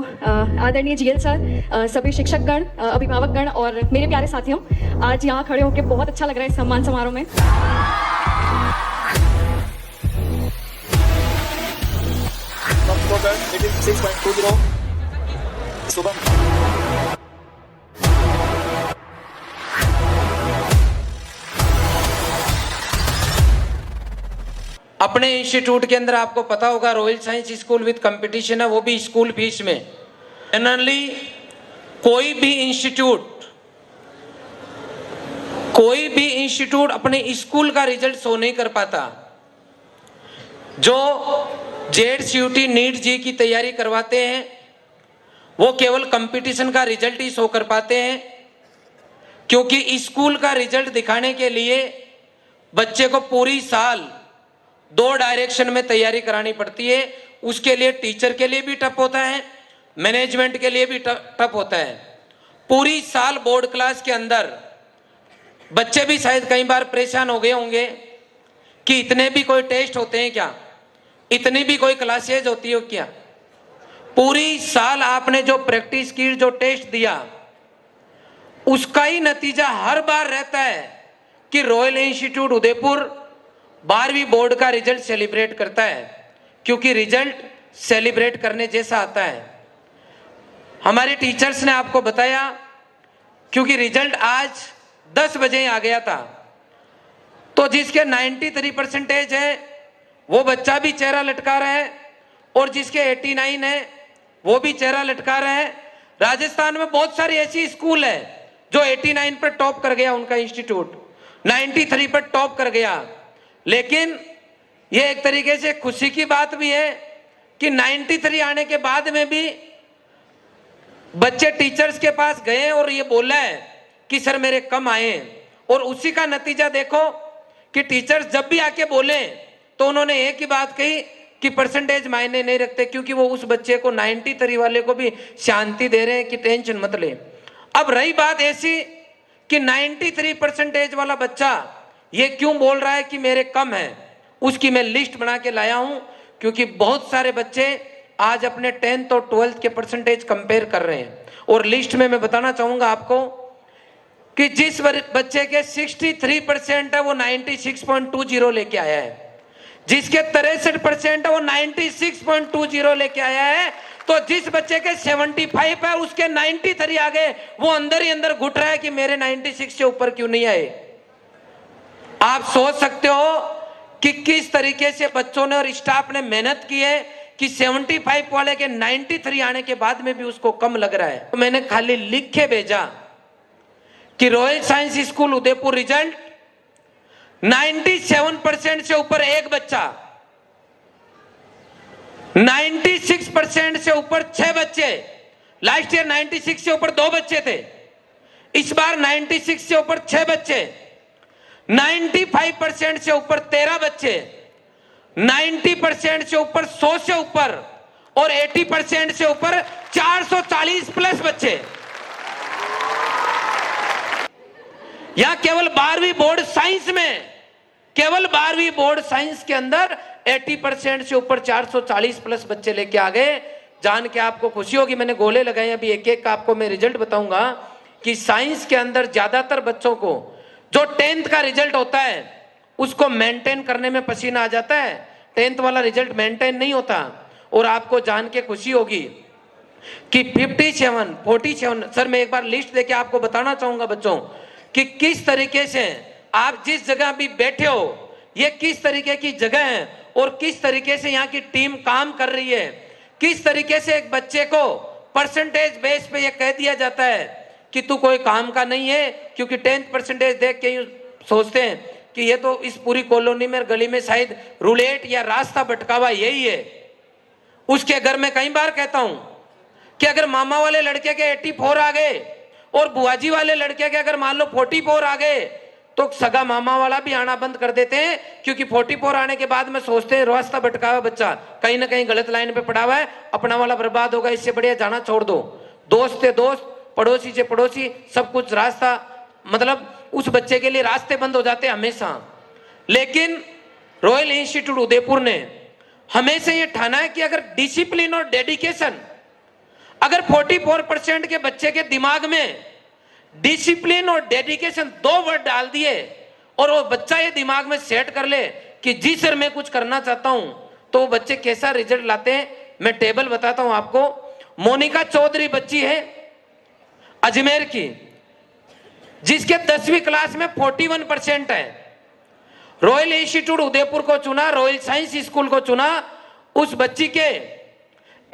आदरणीय GL sir, सभी शिक्षकगण, अभिभावकगण और मेरे प्यारे साथियों, आज यहाँ खड़े होकर बहुत अच्छा लग रहा है सम्मान समारोह में। अपने इंस्टीट्यूट के अंदर आपको पता होगा royal science school with competition है, वो भी स्कूल फीस में। जनरली कोई भी इंस्टीट्यूट अपने स्कूल का रिजल्ट शो नहीं कर पाता। जो जेड-सीयूटी नीट जी की तैयारी करवाते हैं वो केवल कंपटीशन का रिजल्ट ही शो कर पाते हैं, क्योंकि स्कूल का रिजल्ट दिखाने के लिए बच्चे को पूरी साल 2 डायरेक्शन में तैयारी करानी पड़ती है। उसके लिए टीचर के लिए भी टफ होता है, मैनेजमेंट के लिए भी टफ होता है। पूरी साल बोर्ड क्लास के अंदर बच्चे भी शायद कई बार परेशान हो गए होंगे कि इतने भी कोई टेस्ट होते हैं क्या, इतनी भी कोई क्लासेज होती हो क्या। पूरी साल आपने जो प्रैक्टिस की, जो टेस्ट दिया, उसका ही नतीजा हर बार रहता है कि रॉयल इंस्टीट्यूट उदयपुर 12वीं बोर्ड का रिजल्ट सेलिब्रेट करता है, क्योंकि रिजल्ट सेलिब्रेट करने जैसा आता है। हमारे टीचर्स ने आपको बताया, क्योंकि रिजल्ट आज 10 बजे आ गया था, तो जिसके 93% है वो बच्चा भी चेहरा लटका रहा है और जिसके 89 है वो भी चेहरा लटका रहा है। राजस्थान में बहुत सारी ऐसी स्कूल है जो 89 पर टॉप कर गया, उनका इंस्टीट्यूट 93 पर टॉप कर गया। लेकिन ये एक तरीके से खुशी की बात भी है कि 93 आने के बाद में भी बच्चे टीचर्स के पास गए और ये बोला है कि सर मेरे कम आए, और उसी का नतीजा देखो कि टीचर्स जब भी आके बोले तो उन्होंने एक ही बात कही कि परसेंटेज मायने नहीं रखते, क्योंकि वो उस बच्चे को 93 वाले को भी शांति दे रहे हैं कि टेंशन मत ले। अब रही बात ऐसी कि 93% वाला बच्चा ये क्यों बोल रहा है कि मेरे कम है, उसकी मैं लिस्ट बना के लाया हूं, क्योंकि बहुत सारे बच्चे आज अपने 10th और 12th के परसेंटेज कंपेयर कर रहे हैं। और लिस्ट में मैं बताना चाहूंगा आपको कि जिस बच्चे के 63% है वो 96.20 लेके आया है, जिसके 63% है वो 96.20 लेके आया है, तो जिस बच्चे के 75 है उसके 93 आ गए, वो अंदर ही अंदर घुट रहा है कि मेरे 96 से ऊपर क्यों नहीं आए। आप सोच सकते हो कि किस तरीके से बच्चों ने और स्टाफ ने मेहनत की है कि 75 वाले के 93 आने के बाद में भी उसको कम लग रहा है। तो मैंने खाली लिख के भेजा कि royal science school Udaipur result 97% से ऊपर एक बच्चा, 96% से ऊपर 6 बच्चे, लास्ट ईयर 96 से ऊपर 2 बच्चे थे, इस बार 96 से ऊपर 6 बच्चे, 95% से ऊपर 13 बच्चे, 90% से ऊपर 100 से ऊपर और 80% से ऊपर 440 प्लस बच्चे। या केवल 12वीं बोर्ड साइंस में, केवल 12वीं बोर्ड साइंस के अंदर 80% से ऊपर 440 प्लस बच्चे लेके आ गए। जान के आपको खुशी होगी, मैंने गोले लगाए, अभी एक एक का आपको मैं रिजल्ट बताऊंगा कि साइंस के अंदर ज्यादातर बच्चों को जो 10th का रिजल्ट होता है उसको मेंटेन करने में पसीना आ जाता है, 10th वाला रिजल्ट मेंटेन नहीं होता। और आपको जान के खुशी होगी कि 57, 47, सर मैं एक बार लिस्ट देके आपको बताना चाहूंगा बच्चों कि किस तरीके से आप जिस जगह भी बैठे हो ये किस तरीके की जगह है और किस तरीके से यहाँ की टीम काम कर रही है। किस तरीके से एक बच्चे को परसेंटेज बेस पे ये कह दिया जाता है कि तू कोई काम का नहीं है, क्योंकि 10th परसेंटेज देख के सोचते हैं कि ये तो इस पूरी कॉलोनी में गली में शायद रूलेट या रास्ता भटका हुआ यही है। उसके घर में कई बार कहता हूं कि अगर मामा वाले लड़के के 84 आ गए और बुआजी वाले लड़के के अगर मान लो 44 आ गए तो सगा मामा वाला भी आना बंद कर देते हैं, क्योंकि 44 आने के बाद में सोचते हैं रास्ता भटका हुआ बच्चा कहीं ना कहीं गलत लाइन पे पड़ा हुआ है, अपना वाला बर्बाद होगा, इससे बढ़िया जाना छोड़ दो। दोस्त से दोस्त, पड़ोसी से पड़ोसी, सब कुछ रास्ता, मतलब उस बच्चे के लिए रास्ते बंद हो जाते हैं हमेशा। लेकिन रॉयल इंस्टीट्यूट उदयपुर ने हमेशा ये ठाना है कि अगर डिसिप्लिन और डेडिकेशन अगर 44% के बच्चे के दिमाग में डिसिप्लिन और डेडिकेशन 2 वर्ड डाल दिए और वो बच्चा ये दिमाग में सेट कर ले कि जी सर मैं कुछ करना चाहता हूं, तो वो बच्चे कैसा रिजल्ट लाते हैं मैं टेबल बताता हूं आपको। मोनिका चौधरी बच्ची है अजमेर की, जिसके 10वीं क्लास में 41% है। रॉयल इंस्टीट्यूट उदयपुर को चुना, रॉयल साइंस स्कूल को चुना। उस बच्ची के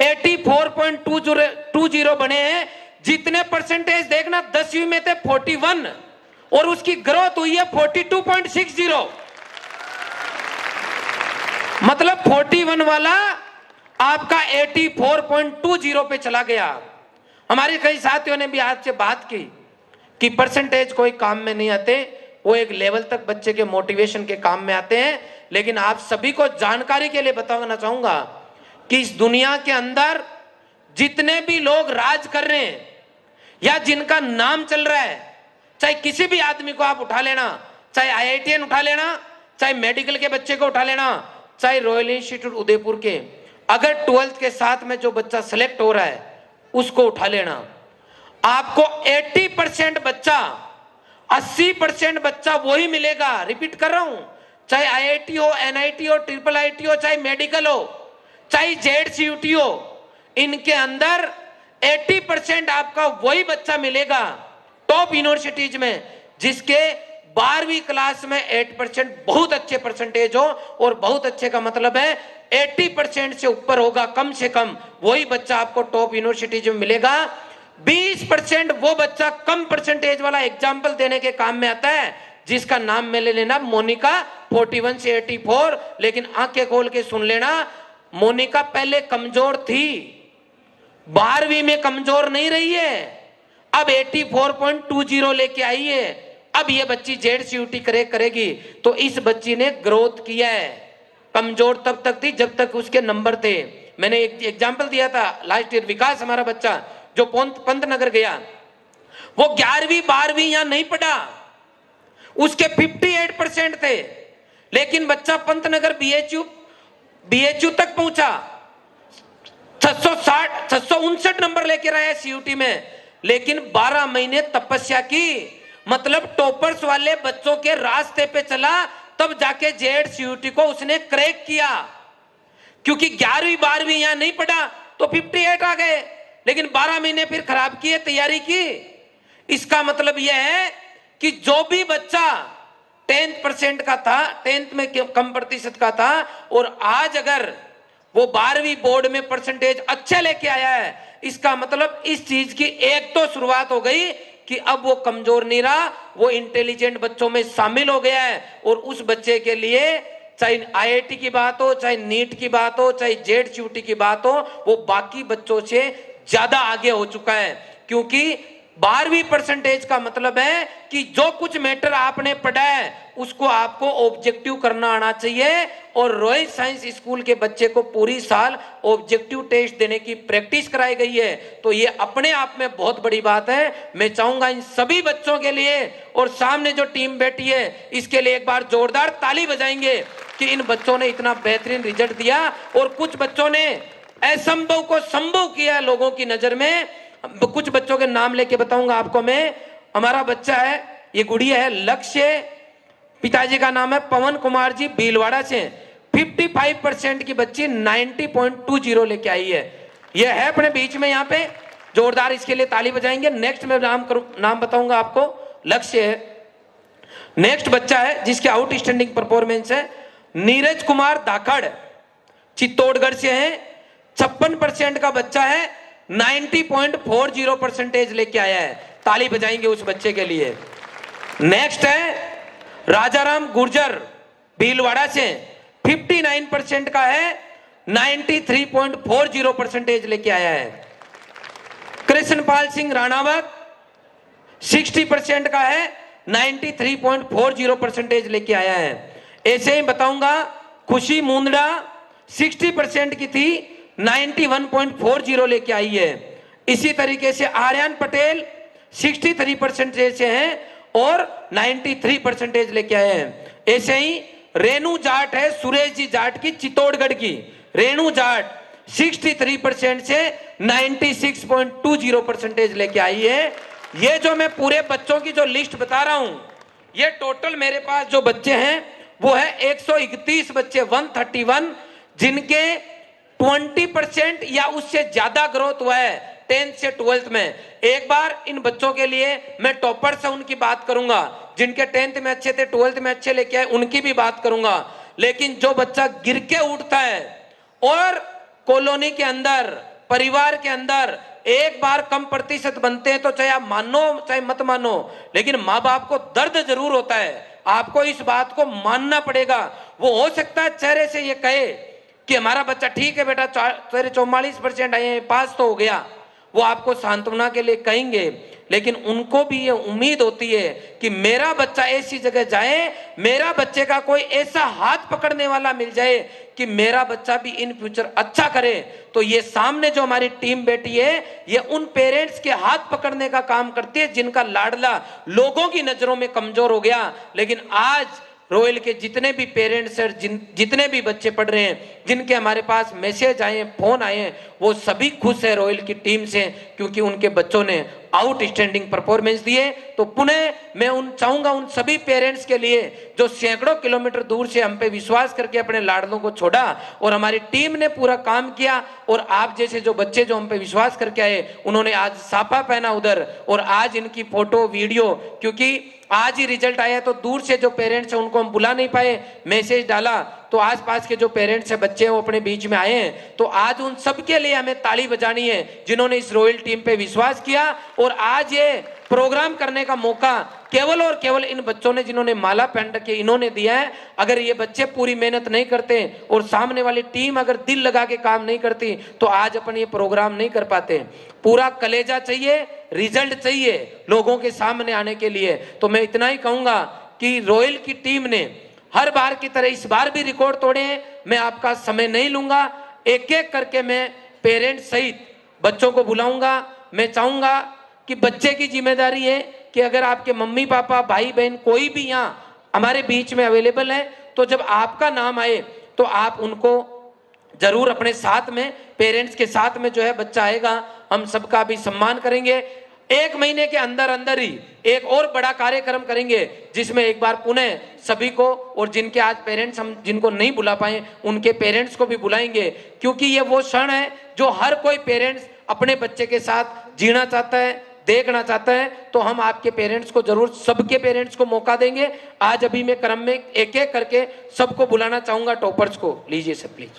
84.20 बने हैं। जितने परसेंटेज देखना 10वीं में थे 41 और उसकी ग्रोथ हुई है 42.60। मतलब 41 वाला आपका 84.20 पे चला गया। हमारे कई साथियों ने भी आज से बात की कि परसेंटेज कोई काम में नहीं आते, वो एक लेवल तक बच्चे के मोटिवेशन के काम में आते हैं। लेकिन आप सभी को जानकारी के लिए बताना चाहूंगा कि इस दुनिया के अंदर जितने भी लोग राज कर रहे हैं या जिनका नाम चल रहा है, चाहे किसी भी आदमी को आप उठा लेना, चाहे IITian उठा लेना, चाहे मेडिकल के बच्चे को उठा लेना, चाहे रॉयल इंस्टीट्यूट उदयपुर के, अगर 12th के साथ में जो बच्चा सिलेक्ट हो रहा है उसको उठा लेना, आपको 80% बच्चा, 80% बच्चा वही मिलेगा। रिपीट कर रहा हूं, चाहे IIT हो, NIT हो, IIIT हो, चाहे मेडिकल हो, चाहे JCUT हो, इनके अंदर 80% आपका वही बच्चा मिलेगा टॉप यूनिवर्सिटीज में जिसके 12वीं क्लास में 8% बहुत अच्छे परसेंटेज हो। और बहुत अच्छे का मतलब है 80% से ऊपर होगा कम से कम, वही बच्चा आपको टॉप यूनिवर्सिटीज में मिलेगा। 20% वो बच्चा कम परसेंटेज वाला एग्जाम्पल देने के काम में आता है, जिसका नाम में ले लेना मोनिका, 41 से 84। लेकिन आंखें खोल के सुन लेना, मोनिका पहले कमजोर थी, 12वीं में कमजोर नहीं रही है, अब 84.20 लेके आई है। अब ये बच्ची JCUT करेगी। तो इस बच्ची ने ग्रोथ किया है। कमजोर तब तक थी जब तक उसके नंबर थे। मैंने एक एग्जांपल दिया था लास्ट ईयर, विकास हमारा बच्चा जो पंतनगर गया, वो 11वीं 12वीं यहां नहीं पढ़ा, उसके 58% थे, लेकिन बच्चा पंतनगर BHU तक पहुंचा, 659 नंबर लेकर आया CUT में। लेकिन 12 महीने तपस्या की, मतलब टॉपर्स वाले बच्चों के रास्ते पे चला, तब जाके JCUT को उसने क्रैक किया। क्योंकि 11वीं 12वीं यहां नहीं पढ़ा तो 58 आ गए, लेकिन 12 महीने फिर खराब किए, तैयारी की। इसका मतलब यह है कि जो भी बच्चा 10% का था, 10th में कम प्रतिशत का था, और आज अगर वो 12वीं बोर्ड में परसेंटेज अच्छे लेके आया है, इसका मतलब इस चीज की एक तो शुरुआत हो गई कि अब वो कमजोर नहीं रहा, वो इंटेलिजेंट बच्चों में शामिल हो गया है। और उस बच्चे के लिए चाहे IIT की बात हो, चाहे NEET की बात हो, चाहे JCUT की बात हो, वो बाकी बच्चों से ज्यादा आगे हो चुका है। क्योंकि 12वीं परसेंटेज का मतलब है कि जो कुछ मैटर आपने पढ़ा है उसको आपको ऑब्जेक्टिव करना आना चाहिए। और रॉयल साइंस स्कूल के बच्चे को पूरी साल ऑब्जेक्टिव टेस्ट देने की प्रैक्टिस कराई गई है। तो ये अपने आप में बहुत बड़ी बात है। मैं चाहूंगा इन सभी बच्चों के लिए, और सामने जो टीम बैठी है इसके लिए एक बार जोरदार ताली बजाएंगे कि इन बच्चों ने इतना बेहतरीन रिजल्ट दिया। और कुछ बच्चों ने असंभव को संभव किया लोगों की नजर में। कुछ बच्चों के नाम लेके बताऊंगा आपको मैं। हमारा बच्चा है, ये गुड़िया है लक्ष्य, पिताजी का नाम है पवन कुमार जी, भीलवाड़ा से। 55% की बच्ची 90.20 लेके आई है। ये है अपने बीच में यहाँ पे, जोरदार इसके लिए ताली बजाएंगे। नेक्स्ट में नाम बताऊंगा आपको, लक्ष्य है। नेक्स्ट बच्चा है जिसके आउटस्टैंडिंग परफॉर्मेंस है, नीरज कुमार धाकड़, चित्तौड़गढ़ से है। 56% का बच्चा है, 90.40 परसेंटेज लेके आया है। ताली बजाएंगे उस बच्चे के लिए। नेक्स्ट है राजाराम गुर्जर, भीलवाड़ा से। 59% का है, 93.40 परसेंटेज लेके आया है। कृष्णपाल सिंह राणावत 60% का है, 93.40 परसेंटेज लेके आया है। ऐसे ही बताऊंगा, खुशी मुंदड़ा 60% की थी, 91.40 लेके आई है। इसी तरीके से आर्यन पटेल 63% से हैं और 93 परसेंटेज लेके आए हैं। ऐसे ही रेणु जाट है, सुरेश जी जाट की, चित्तौड़गढ़ की रेणु जाट 63% से 96.20% लेके आई है। ये जो मैं पूरे बच्चों की जो लिस्ट बता रहा हूं, ये टोटल मेरे पास जो बच्चे हैं वो है 131 बच्चे, 131, जिनके 20% या उससे ज्यादा ग्रोथ हुआ है 10th से 12th में। एक बार इन बच्चों के लिए मैं टॉपर से उनकी बात करूंगा, जिनके 10th में अच्छे थे, 12th में अच्छे लेके आए, उनकी भी बात करूंगा। लेकिन जो बच्चा गिर के उठता है और कॉलोनी के अंदर, परिवार के अंदर एक बार कम प्रतिशत बनते हैं, तो चाहे आप मानो चाहे मत मानो, लेकिन माँ बाप को दर्द जरूर होता है। आपको इस बात को मानना पड़ेगा। वो हो सकता है चेहरे से ये कहे कि हमारा बच्चा ठीक है बेटा, तेरे 44% आए हैं, पास तो हो गया, वो आपको सांत्वना के लिए कहेंगे, लेकिन उनको भी ये उम्मीद होती है कि मेरा बच्चा ऐसी जगह जाए, मेरा बच्चे का कोई ऐसा हाथ पकड़ने वाला मिल जाए कि मेरा बच्चा भी इन फ्यूचर अच्छा करे। तो ये सामने जो हमारी टीम बैठी है, ये उन पेरेंट्स के हाथ पकड़ने का काम करती है जिनका लाडला लोगों की नजरों में कमजोर हो गया। लेकिन आज रॉयल के जितने भी पेरेंट्स और जितने भी बच्चे पढ़ रहे हैं, जिनके हमारे पास मैसेज आए, फोन आए, वो सभी खुश है रॉयल की टीम से, क्योंकि उनके बच्चों ने आउटस्टैंडिंग परफॉर्मेंस दिए। तो पुनः मैं चाहूंगा उन सभी पेरेंट्स के लिए जो सैकड़ों किलोमीटर दूर से हम पे विश्वास करके अपने लाडलों को छोड़ा और हमारी टीम ने पूरा काम किया, और आप जैसे जो बच्चे जो हम पे विश्वास करके आए, उन्होंने आज साफा पहना उधर, और आज इनकी फोटो वीडियो, क्योंकि आज ही रिजल्ट आया तो दूर से जो पेरेंट्स हैं उनको हम बुला नहीं पाए, मैसेज डाला तो आसपास के जो पेरेंट्स हैं, बच्चे हैं, वो अपने बीच में आए हैं। तो आज उन सबके लिए हमें ताली बजानी है जिन्होंने इस रॉयल टीम पे विश्वास किया, और आज ये प्रोग्राम करने का मौका केवल और केवल इन बच्चों ने, जिन्होंने माला पहन रखी है, इन्होंने दिया है। अगर ये बच्चे पूरी मेहनत नहीं करते और सामने वाली टीम अगर दिल लगा के काम नहीं करती, तो आज अपन ये प्रोग्राम नहीं कर पाते। पूरा कलेजा चाहिए, रिजल्ट चाहिए लोगों के सामने आने के लिए। तो मैं इतना ही कहूंगा कि रॉयल की टीम ने हर बार की तरह इस बार भी रिकॉर्ड तोड़े हैं। मैं आपका समय नहीं लूंगा, एक एक करके मैं पेरेंट्स सहित बच्चों को बुलाऊंगा। मैं चाहूंगा कि बच्चे की जिम्मेदारी है कि अगर आपके मम्मी पापा, भाई बहन कोई भी यहाँ हमारे बीच में अवेलेबल है, तो जब आपका नाम आए तो आप उनको जरूर अपने साथ में, पेरेंट्स के साथ में जो है बच्चा आएगा, हम सबका भी सम्मान करेंगे। 1 महीने के अंदर अंदर ही एक और बड़ा कार्यक्रम करेंगे, जिसमें एक बार पुनः सभी को, और जिनके आज पेरेंट्स हम जिनको नहीं बुला पाए, उनके पेरेंट्स को भी बुलाएंगे, क्योंकि ये वो क्षण है जो हर कोई पेरेंट्स अपने बच्चे के साथ जीना चाहता है, देखना चाहता है। तो हम आपके पेरेंट्स को जरूर, सबके पेरेंट्स को मौका देंगे। आज अभी मैं क्रम में एक एक करके सबको बुलाना चाहूंगा। टॉपर्स को लीजिए सब प्लीज।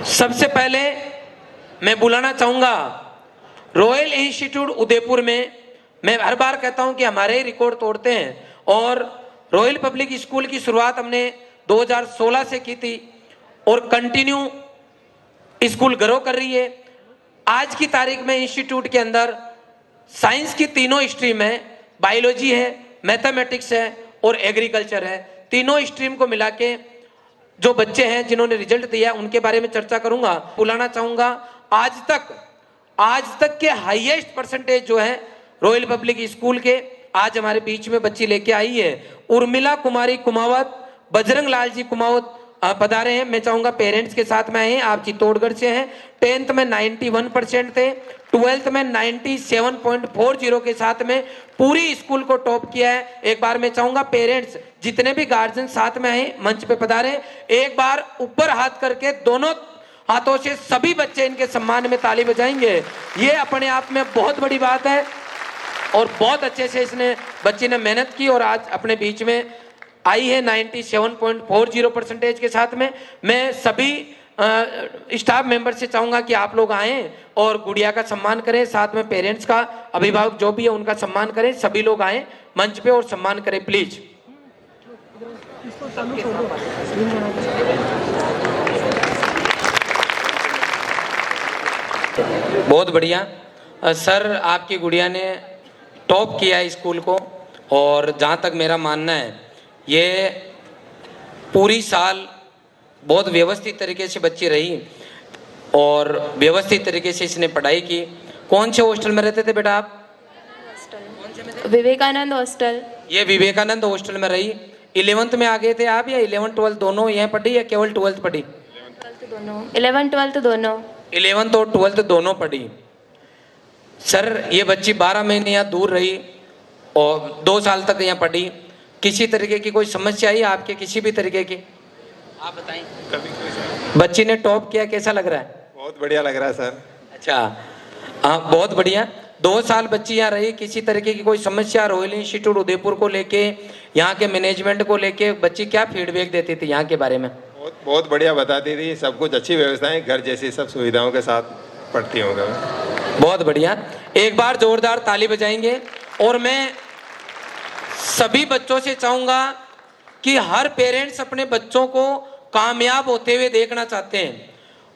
सबसे पहले मैं बुलाना चाहूंगा रॉयल इंस्टीट्यूट उदयपुर में। मैं हर बार कहता हूं कि हमारे रिकॉर्ड तोड़ते हैं, और रॉयल पब्लिक स्कूल की शुरुआत हमने 2016 से की थी और कंटिन्यू स्कूल ग्रो कर रही है। आज की तारीख में इंस्टीट्यूट के अंदर साइंस की तीनों स्ट्रीम है, बायोलॉजी है, मैथमेटिक्स है और एग्रीकल्चर है। तीनों स्ट्रीम को मिला के जो बच्चे हैं जिन्होंने रिजल्ट दिया उनके बारे में चर्चा करूंगा। बुलाना चाहूंगा आज तक के हाईएस्ट परसेंटेज जो है रॉयल पब्लिक स्कूल के, आज हमारे बीच में बच्ची लेके आई है उर्मिला कुमारी कुमावत, बजरंग लाल जी कुमावत पधारे हैं। मैं चाहूंगा पेरेंट्स के साथ में आए हैं। आप चित्तौड़गढ़ से हैं। 10th में 91% थे, 12th में 97.40 के साथ में पूरी स्कूल को टॉप किया है। एक बार मैं चाहूंगा पेरेंट्स जितने भी गार्जियन साथ में आए मंच पे पधारे, एक बार ऊपर हाथ करके दोनों हाथों से सभी बच्चे इनके सम्मान में ताली बजाएंगे। ये अपने आप में बहुत बड़ी बात है, और बहुत अच्छे से इसने बच्ची ने मेहनत की और आज अपने बीच में आई है 97.40% के साथ में। मैं सभी स्टाफ मेंबर से चाहूंगा कि आप लोग आएं और गुड़िया का सम्मान करें, साथ में पेरेंट्स का, अभिभावक जो भी है उनका सम्मान करें। सभी लोग आएं मंच पे और सम्मान करें प्लीज। बहुत बढ़िया सर, आपकी गुड़िया ने टॉप किया है स्कूल को, और जहाँ तक मेरा मानना है ये पूरी साल बहुत व्यवस्थित तरीके से बच्ची रही और व्यवस्थित तरीके से इसने पढ़ाई की। कौन से हॉस्टल में रहते थे बेटा आप? विवेकानंद हॉस्टल। ये विवेकानंद हॉस्टल में रही। 11th में आ गए थे आप, या 11th 12th दोनों यहाँ पढ़ी, या केवल 12th पढ़ी? 11 12 दोनों। 11th और 12th दोनों पढ़ी। सर ये बच्ची 12 महीने यहाँ दूर रही और 2 साल तक यहाँ पढ़ी, किसी तरीके की कोई समस्या आई आपके, किसी भी तरीके की? आप बताएं। कभी कोई सर। बच्ची ने टॉप किया, कैसा लग रहा है? बहुत बढ़िया लग रहा है सर। अच्छा, हाँ बहुत बढ़िया। 2 साल बच्ची यहाँ रही, किसी तरीके की कोई समस्या रॉयल इंस्टीट्यूट उदयपुर को लेके, यहाँ के मैनेजमेंट को लेके बच्ची क्या फीडबैक देती थी यहाँ के बारे में? बहुत बढ़िया बताती थी, सब कुछ अच्छी व्यवस्थाएं, घर जैसी सब सुविधाओं के साथ पढ़ती हूँ मैं। बहुत बढ़िया, एक बार जोरदार ताली बजाएंगे। और मैं सभी बच्चों से चाहूंगा कि हर पेरेंट्स अपने बच्चों को कामयाब होते हुए देखना चाहते हैं।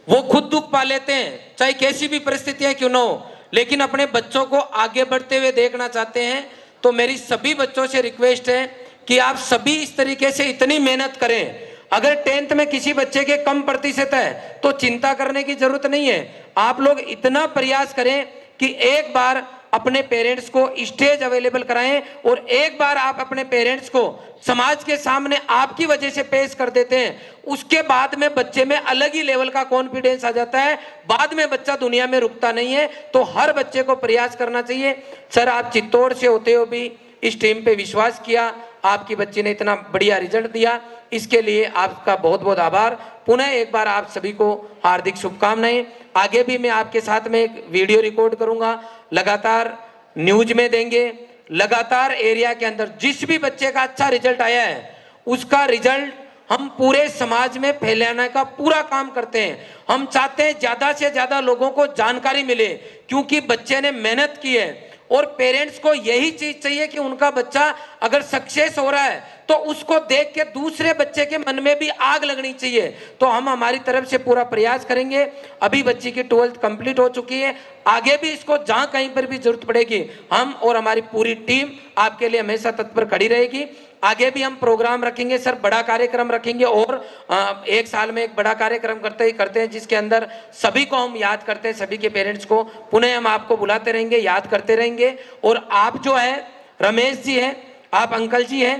वो खुद दुख पा लेते हैं, चाहे कैसी भी परिस्थितियां क्यों ना हो, लेकिन अपने बच्चों को आगे बढ़ते हुए देखना चाहते हैं। तो मेरी सभी बच्चों से रिक्वेस्ट है कि आप सभी इस तरीके से इतनी मेहनत करें। अगर 10th में किसी बच्चे के कम प्रतिशत है तो चिंता करने की जरूरत नहीं है। आप लोग इतना प्रयास करें कि एक बार अपने पेरेंट्स को स्टेज अवेलेबल कराएं, और एक बार आप अपने पेरेंट्स को समाज के सामने आपकी वजह से पेश कर देते हैं, उसके बाद में बच्चे में अलग ही लेवल का कॉन्फिडेंस आ जाता है। बाद में बच्चा दुनिया में रुकता नहीं है। तो हर बच्चे को प्रयास करना चाहिए। सर आप चित्तौड़ से होते हुए भी इस टीम पे विश्वास किया, आपकी बच्ची ने इतना बढ़िया रिजल्ट दिया, इसके लिए आपका बहुत बहुत आभार। पुनः एक बार आप सभी को हार्दिक शुभकामनाएं। आगे भी मैं आपके साथ में एक वीडियो रिकॉर्ड करूंगा, लगातार न्यूज में देंगे, लगातार एरिया के अंदर जिस भी बच्चे का अच्छा रिजल्ट आया है उसका रिजल्ट हम पूरे समाज में फैलाने का पूरा काम करते हैं। हम चाहते हैं ज्यादा से ज्यादा लोगों को जानकारी मिले, क्योंकि बच्चे ने मेहनत की है और पेरेंट्स को यही चीज चाहिए कि उनका बच्चा अगर सक्सेस हो रहा है तो उसको देख के दूसरे बच्चे के मन में भी आग लगनी चाहिए। तो हम हमारी तरफ से पूरा प्रयास करेंगे। अभी बच्ची की 12th कंप्लीट हो चुकी है, आगे भी इसको जहां कहीं पर भी जरूरत पड़ेगी हम और हमारी पूरी टीम आपके लिए हमेशा तत्पर खड़ी रहेगी। आगे भी हम प्रोग्राम रखेंगे सर, बड़ा कार्यक्रम रखेंगे, और 1 साल में एक बड़ा कार्यक्रम करते हैं जिसके अंदर सभी को हम याद करते हैं, सभी के पेरेंट्स को पुनः हम आपको बुलाते रहेंगे, याद करते रहेंगे। और आप जो है रमेश जी हैं, आप अंकल जी हैं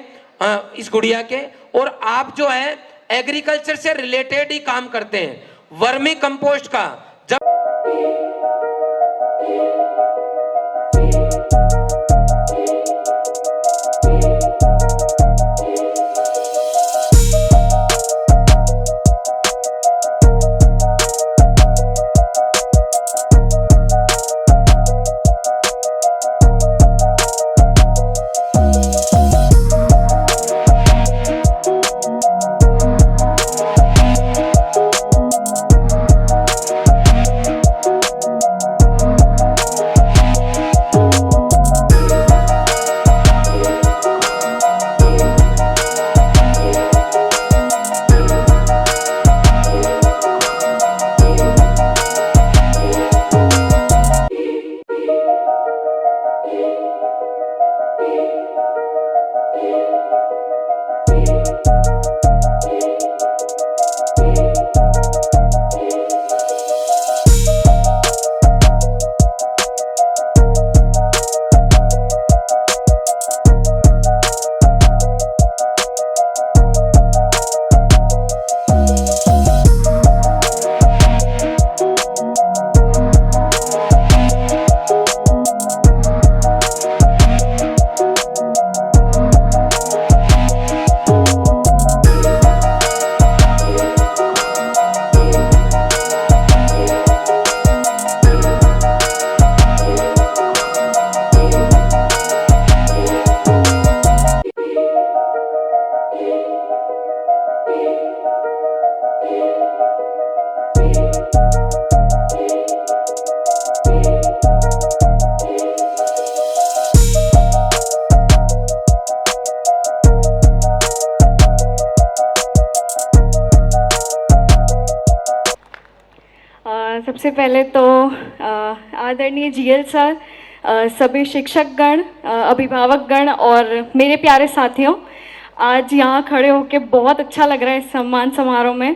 इस गुड़िया के, और आप जो है एग्रीकल्चर से रिलेटेड ही काम करते हैं, वर्मी कंपोस्ट का। सबसे पहले तो आदरणीय जीएल सर, सभी शिक्षकगण, अभिभावकगण और मेरे प्यारे साथियों, आज यहाँ खड़े होकर बहुत अच्छा लग रहा है इस सम्मान समारोह में।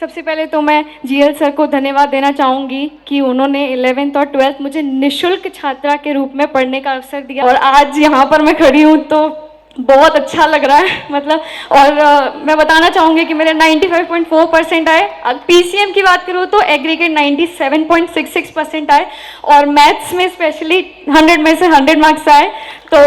सबसे पहले तो मैं जीएल सर को धन्यवाद देना चाहूँगी कि उन्होंने 11th और 12th मुझे निःशुल्क छात्रा के रूप में पढ़ने का अवसर दिया, और आज यहाँ पर मैं खड़ी हूँ तो बहुत अच्छा लग रहा है मतलब। और मैं बताना चाहूँगी कि मेरे 95.4% आए। अब पीसीएम की बात करूँ तो एग्रीगेट 97.66% आए, और मैथ्स में स्पेशली 100 में से 100 मार्क्स आए। तो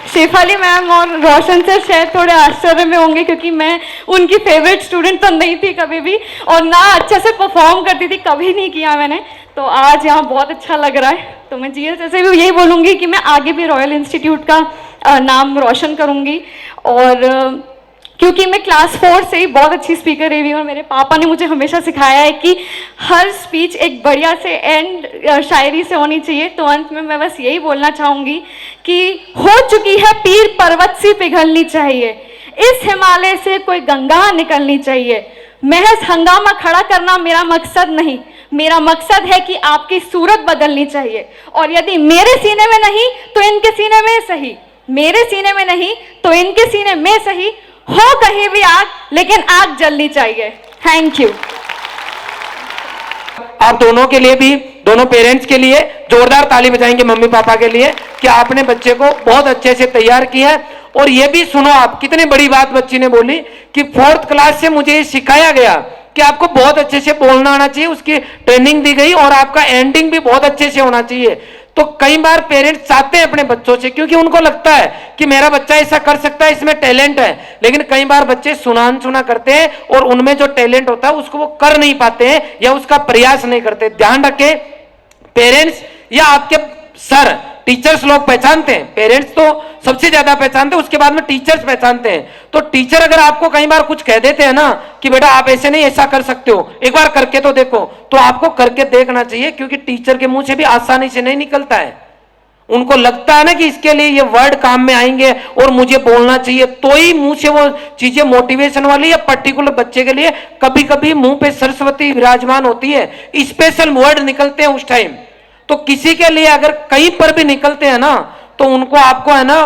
शेफाली मैम और रोशन सर शायद थोड़े आश्चर्य में होंगे, क्योंकि मैं उनकी फेवरेट स्टूडेंट तो नहीं थी कभी भी, और ना अच्छे से परफॉर्म करती थी, कभी नहीं किया मैंने। तो आज यहाँ बहुत अच्छा लग रहा है। तो मैं जीएल से भी यही बोलूँगी कि मैं आगे भी रॉयल इंस्टीट्यूट का नाम रोशन करूँगी। और क्योंकि मैं क्लास 4 से ही बहुत अच्छी स्पीकर रही हूँ, और मेरे पापा ने मुझे हमेशा सिखाया है कि हर स्पीच एक बढ़िया से एंड शायरी से होनी चाहिए। तो अंत में मैं बस यही बोलना चाहूँगी कि हो चुकी है पीर पर्वत सी पिघलनी चाहिए, इस हिमालय से कोई गंगा निकलनी चाहिए। महज हंगामा खड़ा करना मेरा मकसद नहीं, मेरा मकसद है कि आपकी सूरत बदलनी चाहिए। और यदि मेरे सीने में नहीं तो इनके सीने में सही, मेरे सीने में नहीं तो इनके सीने में सही, हो कहीं भी आग लेकिन आग जलनी चाहिए। Thank you. आप दोनों के लिए भी, दोनों पेरेंट्स के लिए जोरदार ताली बजाएंगे मम्मी पापा के लिए कि आपने बच्चे को बहुत अच्छे से तैयार किया है। और ये भी सुनो आप, कितनी बड़ी बात बच्ची ने बोली कि 4th क्लास से मुझे सिखाया गया कि आपको बहुत अच्छे से बोलना आना चाहिए, उसकी ट्रेनिंग दी गई, और आपका एंडिंग भी बहुत अच्छे से होना चाहिए। तो कई बार पेरेंट्स चाहते हैं अपने बच्चों से, क्योंकि उनको लगता है कि मेरा बच्चा ऐसा कर सकता है, इसमें टैलेंट है। लेकिन कई बार बच्चे सुना करते हैं और उनमें जो टैलेंट होता है उसको वो कर नहीं पाते हैं या उसका प्रयास नहीं करते। ध्यान रखें, पेरेंट्स या आपके सर, टीचर्स लोग पहचानते हैं, पेरेंट्स तो सबसे ज्यादा पहचानते हैं, उसके बाद में टीचर्स पहचानते हैं। तो टीचर अगर आपको कई बार कुछ कह देते हैं ना कि बेटा आप ऐसे नहीं, ऐसा कर सकते हो, एक बार करके तो देखो, तो आपको करके देखना चाहिए, क्योंकि टीचर के मुंह से भी आसानी से नहीं निकलता है। उनको लगता है ना कि इसके लिए ये वर्ड काम में आएंगे और मुझे बोलना चाहिए, तो ही मुंह से वो चीजें मोटिवेशन वाली या पर्टिकुलर बच्चे के लिए कभी कभी मुंह पे सरस्वती विराजमान होती है, स्पेशल वर्ड निकलते हैं उस टाइम। तो किसी के लिए अगर कहीं पर भी निकलते हैं ना, तो उनको आपको है ना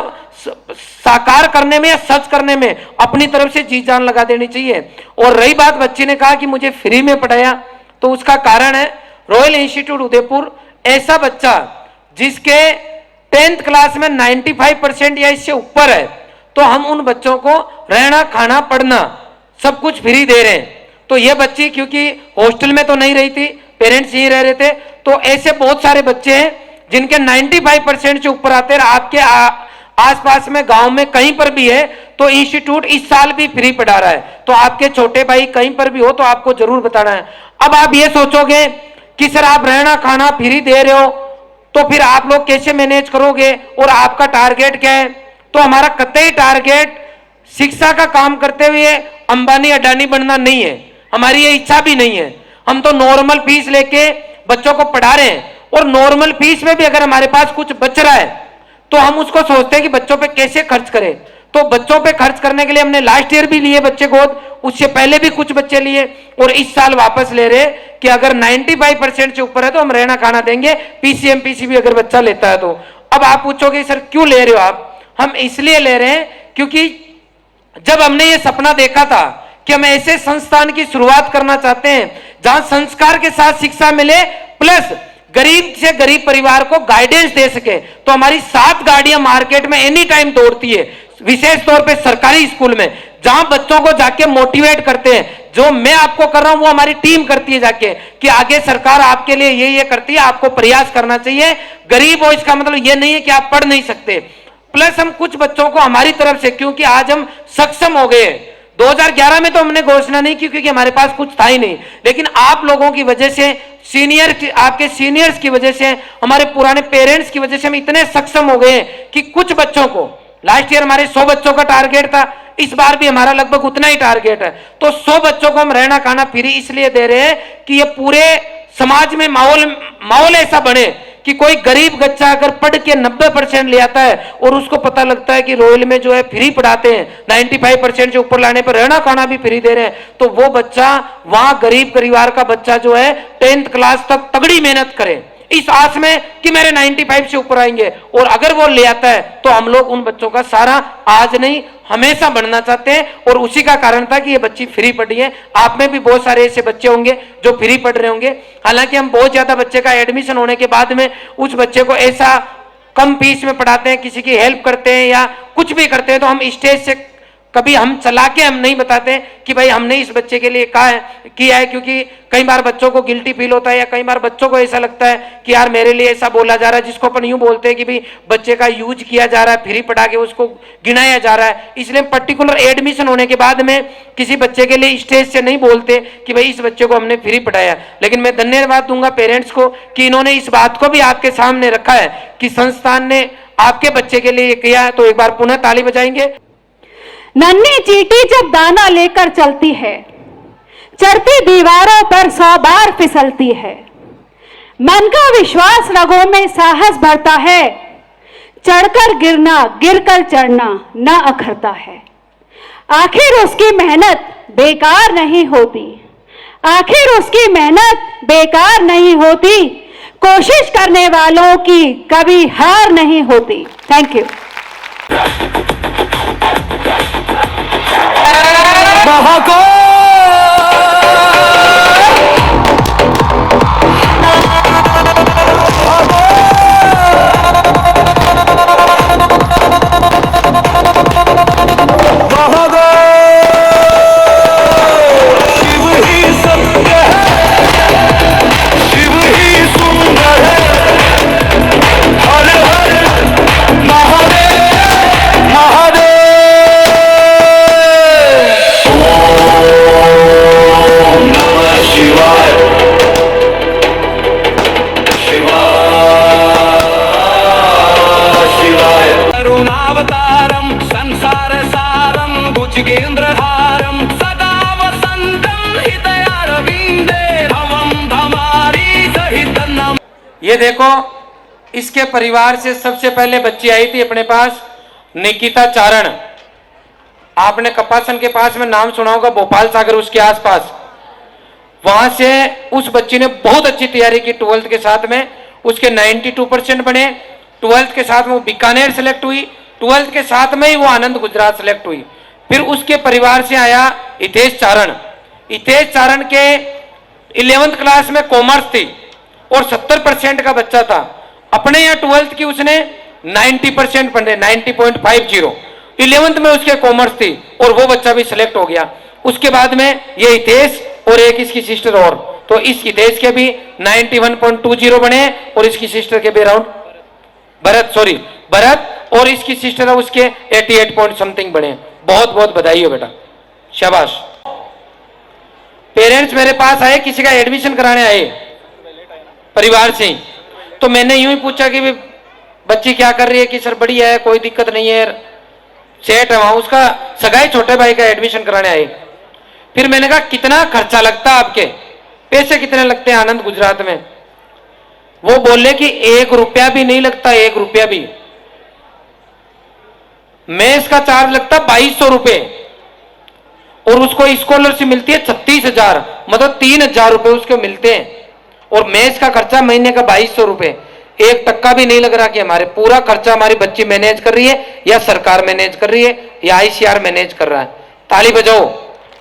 साकार करने में या सच करने में अपनी तरफ से जी जान लगा देनी चाहिए। और रही बात, बच्ची ने कहा कि मुझे फ्री में पढ़ाया, तो उसका कारण है रॉयल इंस्टीट्यूट उदयपुर ऐसा बच्चा जिसके 10th क्लास में 95% या इससे ऊपर है, तो हम उन बच्चों को रहना खाना पढ़ना सब कुछ फ्री दे रहे हैं। तो ये बच्ची क्योंकि हॉस्टल में तो नहीं रही थी, पेरेंट्स यही रह रहे थे, तो ऐसे बहुत सारे बच्चे हैं जिनके 95% से ऊपर आते हैं। आपके आसपास में गांव में कहीं पर भी है तो इंस्टीट्यूट इस साल भी फ्री पढ़ा रहा है। तो आपके छोटे भाई कहीं पर भी हो तो आपको जरूर बताना है। अब आप ये सोचोगे कि सर आप रहना खाना फ्री दे रहे हो, तो फिर आप लोग कैसे मैनेज करोगे और आपका टारगेट क्या है? तो हमारा कतई टारगेट शिक्षा का काम करते हुए अंबानी अडानी बनना नहीं है, हमारी ये इच्छा भी नहीं है। हम तो नॉर्मल फीस लेके बच्चों को पढ़ा रहे हैं, और नॉर्मल फीस में भी अगर हमारे पास कुछ बच रहा है तो हम उसको सोचते हैं कि बच्चों पे कैसे खर्च करें। तो बच्चों पे खर्च करने के लिए हमने लास्ट ईयर भी लिए बच्चे गोद, उससे पहले भी कुछ बच्चे लिए, और इस साल वापस ले रहे कि अगर 95% से ऊपर है तो हम रहना खाना देंगे, पीसीएम पीसीबी अगर बच्चा लेता है तो। अब आप पूछोगे सर क्यों ले रहे हो आप? हम इसलिए ले रहे हैं क्योंकि जब हमने ये सपना देखा था कि हम ऐसे संस्थान की शुरुआत करना चाहते हैं जहां संस्कार के साथ शिक्षा मिले, प्लस गरीब से गरीब परिवार को गाइडेंस दे सके, तो हमारी 7 गाड़ियां मार्केट में एनी टाइम दौड़ती है, विशेष तौर पे सरकारी स्कूल में, जहां बच्चों को जाके मोटिवेट करते हैं। जो मैं आपको कर रहा हूं वो हमारी टीम करती है जाके, कि आगे सरकार आपके लिए ये करती है, आपको प्रयास करना चाहिए। गरीब हो इसका मतलब ये नहीं है कि आप पढ़ नहीं सकते। प्लस हम कुछ बच्चों को हमारी तरफ से, क्योंकि आज हम सक्षम हो गए, 2011 में तो हमने घोषणा नहीं की क्योंकि हमारे पास कुछ था ही नहीं, लेकिन आप लोगों की वजह से, आपके सीनियर्स की वजह से, हमारे पुराने पेरेंट्स की वजह से हम इतने सक्षम हो गए कि कुछ बच्चों को, लास्ट ईयर हमारे 100 बच्चों का टारगेट था, इस बार भी हमारा लगभग उतना ही टारगेट है। तो 100 बच्चों को हम रहना खाना फ्री इसलिए दे रहे हैं कि ये पूरे समाज में माहौल ऐसा बने कि कोई गरीब बच्चा अगर पढ़ के 90% ले आता है और उसको पता लगता है कि रॉयल में जो है फ्री पढ़ाते हैं, 95% से ऊपर लाने पर रहना खाना भी फ्री दे रहे हैं, तो वो बच्चा, वहां गरीब परिवार का बच्चा जो है 10th क्लास तक तगड़ी मेहनत करे इस आस में कि मेरे 95 से ऊपर आएंगे, और अगर वो ले आता है तो हम लोग उन बच्चों का सारा आज नहीं हमेशा बनना चाहते हैं। और उसी का कारण था कि ये बच्ची फ्री पढ़ी है। आप में भी बहुत सारे ऐसे बच्चे होंगे जो फ्री पढ़ रहे होंगे। हालांकि हम बहुत ज्यादा बच्चे का एडमिशन होने के बाद में उस बच्चे को ऐसा कम फीस में पढ़ाते हैं, किसी की हेल्प करते हैं या कुछ भी करते हैं, तो हम स्टेज से कभी हम चला के हम नहीं बताते कि भाई हमने इस बच्चे के लिए किया है, क्योंकि कई बार बच्चों को गिल्टी फील होता है या कई बार बच्चों को ऐसा लगता है कि यार मेरे लिए ऐसा बोला जा रहा है, जिसको अपन यूं बोलते हैं कि भाई बच्चे का यूज किया जा रहा है, फ्री पढ़ा के उसको गिनाया जा रहा है। इसलिए पर्टिकुलर एडमिशन होने के बाद में किसी बच्चे के लिए स्टेज से नहीं बोलते कि भाई इस बच्चे को हमने फ्री पढ़ाया। लेकिन मैं धन्यवाद दूंगा पेरेंट्स को कि इन्होंने इस बात को भी आपके सामने रखा है कि संस्थान ने आपके बच्चे के लिए किया है। तो एक बार पुनः ताली बजाएंगे। नन्ही चींटी जब दाना लेकर चलती है, चढ़ती दीवारों पर 100 बार फिसलती है। मन का विश्वास रगों में साहस भरता है, चढ़कर गिरना गिरकर चढ़ना न अखरता है। आखिर उसकी मेहनत बेकार नहीं होती, आखिर उसकी मेहनत बेकार नहीं होती, कोशिश करने वालों की कभी हार नहीं होती। Thank you. करुणावतारम संसार सारम भुजगेंद्रहारम सदा वसंतम हृदयारविंदे भवम धमारी सहित नम। ये देखो, इसके परिवार से सबसे पहले बच्ची आई थी अपने पास, निकिता चारण। आपने कपासन के पास में नाम सुना होगा, भोपाल सागर उसके आसपास। वहां से उस बच्ची ने बहुत अच्छी तैयारी की 12th के साथ में, उसके 92% बने। 12th के साथ में वो बीकानेर सेलेक्ट हुई, 12th के साथ में ही वो आनंद गुजरात सेलेक्ट हुई। फिर उसके परिवार से आया हितेश चारण। हितेश चारण के 11th क्लास में कॉमर्स थी और 70% का बच्चा था। अपने यहाँ 12th की उसने 90% पढ़े, 90.50। 11th में उसके कॉमर्स थी और वो बच्चा भी सिलेक्ट हो गया। उसके बाद में ये हितेश और एक इसकी सिस्टर और, तो इस हितेश के भी 91.20 बने और इसकी सिस्टर के भी अराउंड भरत और इसकी सिस्टर है उसके 88 पॉइंट समथिंग बने। बहुत बहुत बधाई हो बेटा, शाबाश। पेरेंट्स मेरे पास आए, किसी का एडमिशन कराने आए परिवार से ही, तो मैंने यूं ही पूछा कि बच्ची क्या कर रही है, कि सर बढ़िया है, कोई दिक्कत नहीं है, सेट है। वहां उसका सगाई छोटे भाई का एडमिशन कराने आए। फिर मैंने कहा कितना खर्चा लगता है आपके, पैसे कितने लगते हैं आनंद गुजरात में? वो बोले कि 1 रुपया भी नहीं लगता, 1 रुपया भी। मेस का चार्ज लगता 2200 रुपए और उसको स्कॉलरशिप मिलती है 36,000, मतलब 3,000 रुपए उसको मिलते हैं। और मेस का खर्चा महीने का 2200 रुपए। 1 टक्का भी नहीं लग रहा कि हमारे पूरा खर्चा हमारी बच्ची मैनेज कर रही है या सरकार मैनेज कर रही है या ICR मैनेज कर रहा है। ताली बजाओ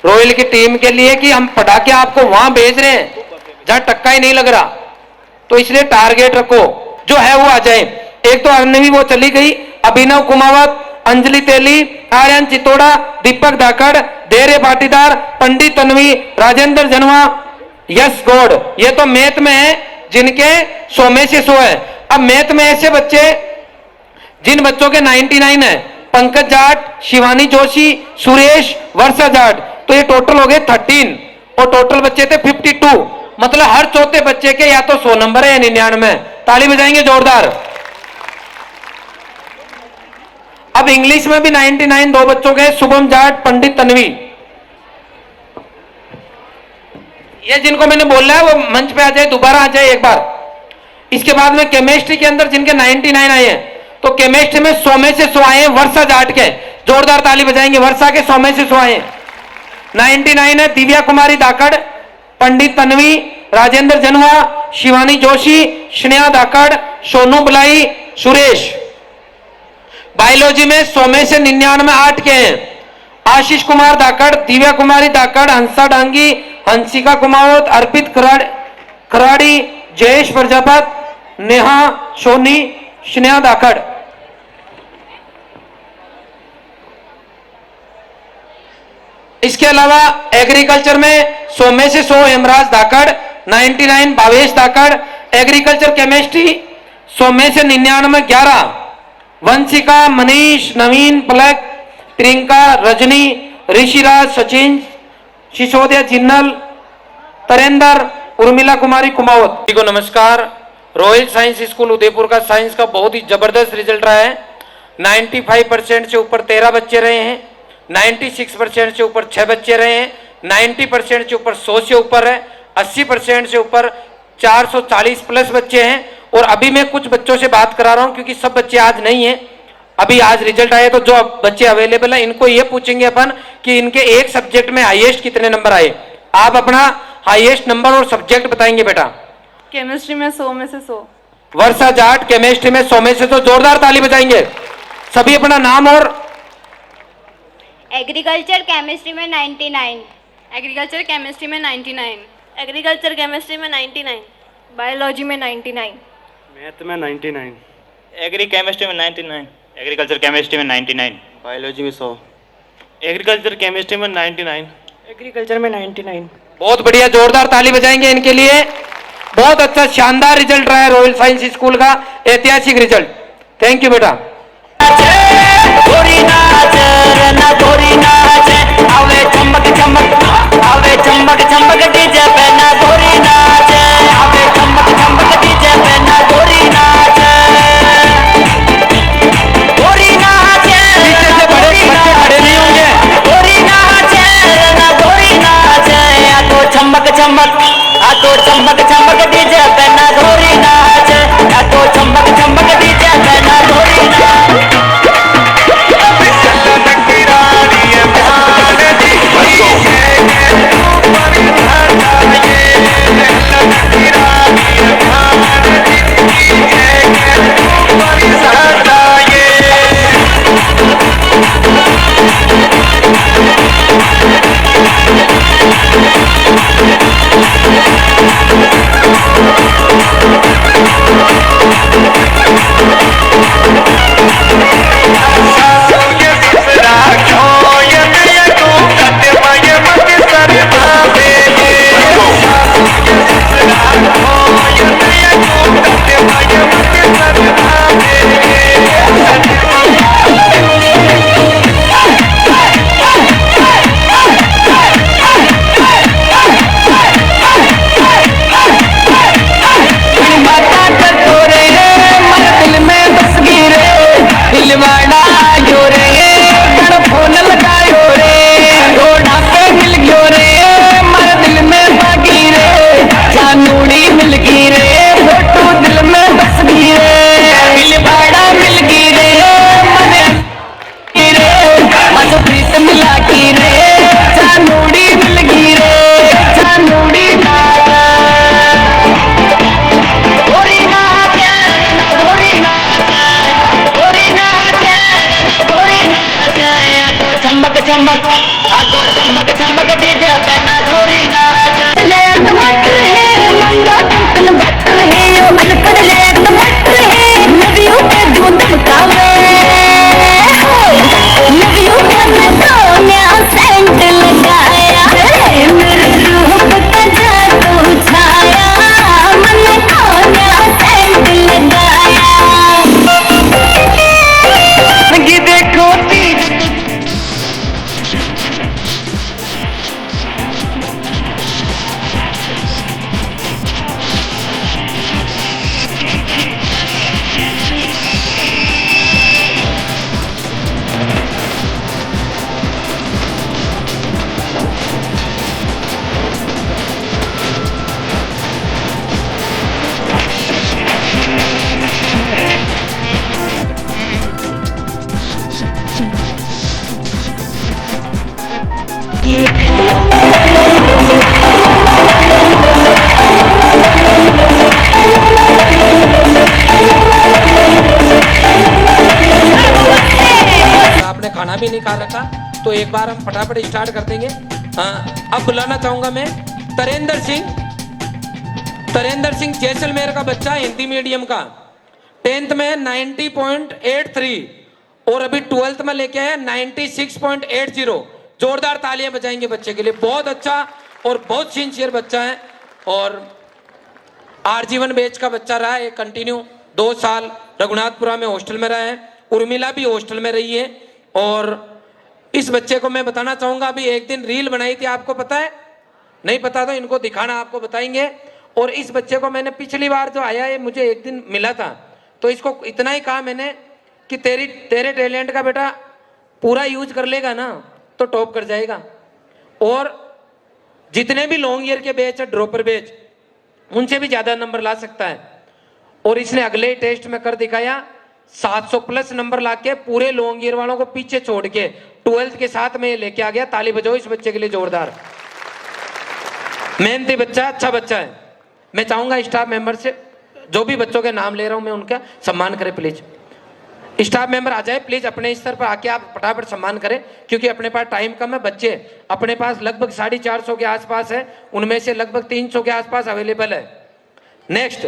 रॉयल की टीम के लिए कि हम पढ़ा के आपको वहां भेज रहे हैं जहां टक्का ही नहीं लग रहा। तो इसलिए टारगेट रखो, जो है वो आ जाए। एक तो अग्निवी वो चली गई, अभिनव कुमावत, अंजलि तेली, आर्यन चितोड़ा, दीपक धाकड़, धैर्य पाटीदार, पंडित तन्वी, राजेंद्र जनवा, यश गौड़। ये तो मैथ में है जिनके 100 में से 100 है। अब मैथ में ऐसे बच्चे जिन बच्चों के 99 है, पंकज जाट, शिवानी जोशी, सुरेश, वर्षा जाट, तो ये टोटल हो गए 13 और टोटल बच्चे थे 52। मतलब हर चौथे बच्चे के या तो 100 नंबर है या 99। ताली बजाएंगे जोरदार। अब इंग्लिश में भी 99 2 बच्चों के, शुभम जाट, पंडित तन्वी। ये जिनको मैंने बोला है वो मंच पे आ जाए, दोबारा आ जाए एक बार। इसके बाद में केमिस्ट्री के अंदर जिनके 99 आए हैं, तो केमिस्ट्री में 100 में से 100 आए हैं वर्षा जाट के। जोरदार ताली बजाएंगे, वर्षा के 100 में से 100 आए हैं। 99 है दिव्या कुमारी धाकड़, पंडित तन्वी, राजेंद्र जनवा, शिवानी जोशी, स्नेहा धाकड़, सोनू बुलाई, सुरेश। बायोलॉजी में 100 में से 99 8 के हैं। आशीष कुमार धाकड़, दिव्या कुमारी धाकड़, हंसा डांगी, हंसिका कुमावत, अर्पित खराड़ी, जयेश प्रजापत, नेहा सोनी, स्नेहा धाकड़। इसके अलावा एग्रीकल्चर में 100 में से 100 हेमराज धाकड़, 99 भावेश धाकड़। एग्रीकल्चर केमिस्ट्री 100 में से 99 11 वंशिका, मनीष, नवीन, पलक, प्रियंका, रजनी, ऋषिराज, सचिन, सिसोदिया, जिन्नल, तरेंद्र, उर्मिला कुमारी कुमावत जी को नमस्कार। रॉयल साइंस स्कूल उदयपुर का साइंस का बहुत ही जबरदस्त रिजल्ट रहा है। 95% से ऊपर 13 बच्चे रहे हैं, 96% से ऊपर 6 बच्चे रहे हैं, 90% से ऊपर 100 से ऊपर है, 80% से ऊपर 440 प्लस बच्चे हैं। और अभी मैं कुछ बच्चों से बात करा रहा हूं क्योंकि सब बच्चे आज नहीं हैं, अभी आज रिजल्ट आए तो जो बच्चे अवेलेबल हैं इनको ये पूछेंगे अपन कि इनके एक सब्जेक्ट में हाईएस्ट कितने नंबर आए। आप अपना हाईएस्ट नंबर और सब्जेक्ट बताएंगे बेटा। केमिस्ट्री में 100 में से 100। वर्षा जाट केमिस्ट्री में 100 में से तो जोरदार ताली बजाएंगे सभी। अपना नाम और एग्रीकल्चर केमिस्ट्री में 99, एग्रीकल्चर केमिस्ट्री में 99, एग्रीकल्चर केमिस्ट्री में 99, बायोलॉजी में 99, मैथ में 99, एग्री केमिस्ट्री में 99, एग्रीकल्चर केमिस्ट्री में 99, बायोलॉजी में 100, एग्रीकल्चर केमिस्ट्री में 99, एग्रीकल्चर में 99। बहुत बढ़िया, जोरदार ताली बजाएंगे इनके लिए। बहुत अच्छा शानदार रिजल्ट रहा है रॉयल साइंस स्कूल का, ऐतिहासिक रिजल्ट। थैंक यू बेटा। गोरी नाच रना गोरी नाच आवे चमक चमक, आवे चमक चमक डीजे पे ना गोरी नाच, आवे चमक चमक डीजे पे ना गोरी नाच, गोरी नाच पीछे से बड़े बच्चे खड़े नहीं होंगे। गोरी नाच रना गोरी नाच आ तो चमक चमक, आ तो चमक चमक डीजे पे ना गोरी नाच, आ तो चमक चमक डीजे पे ना गोरी नाच। खाना भी नहीं खा रखा तो एक बार हम फटाफट स्टार्ट कर देंगे। अब बुलाना चाहूंगा मैं तरेंद्र सिंह जैसलमेर का बच्चा, हिंदी मीडियम का। 10th में 90.83 और अभी 12th में लेके आए 96.80। जोरदार तालियां बजाएंगे बच्चे के लिए। बहुत अच्छा और बहुत सिंसियर बच्चा है और आजीवन बैच का बच्चा रहा है कंटिन्यू। 2 साल रघुनाथपुरा में हॉस्टल में रहा है। उर्मिला भी हॉस्टल में रही है। और इस बच्चे को मैं बताना चाहूंगा, अभी एक दिन रील बनाई थी, आपको पता है? नहीं पता तो इनको दिखाना, आपको बताएंगे। और इस बच्चे को मैंने पिछली बार जो आया है मुझे एक दिन मिला था, तो इसको इतना ही कहा मैंने कि तेरे टैलेंट का बेटा पूरा यूज कर लेगा ना तो टॉप कर जाएगा। और जितने भी लॉन्ग ईयर के बैच है, ड्रॉपर बैच, उनसे भी ज्यादा नंबर ला सकता है। और इसने अगले ही टेस्ट में कर दिखाया, 700 प्लस नंबर लाके पूरे लॉन्ग ईयर वालों को पीछे छोड़ के 12th के साथ में लेके आ गया। ताली बजाओ इस बच्चे के लिए जोरदार। मेहनती बच्चा, अच्छा बच्चा है। मैं चाहूंगा स्टाफ मेंबर से, जो भी बच्चों के नाम ले रहा हूं मैं उनका सम्मान करें प्लीज। स्टाफ मेंबर आ जाए प्लीज, अपने स्तर पर आके आप फटाफट सम्मान करें, क्योंकि अपने पास टाइम कम है। बच्चे अपने पास लगभग 450 के आसपास है, उनमें से लगभग 300 के आसपास अवेलेबल है। नेक्स्ट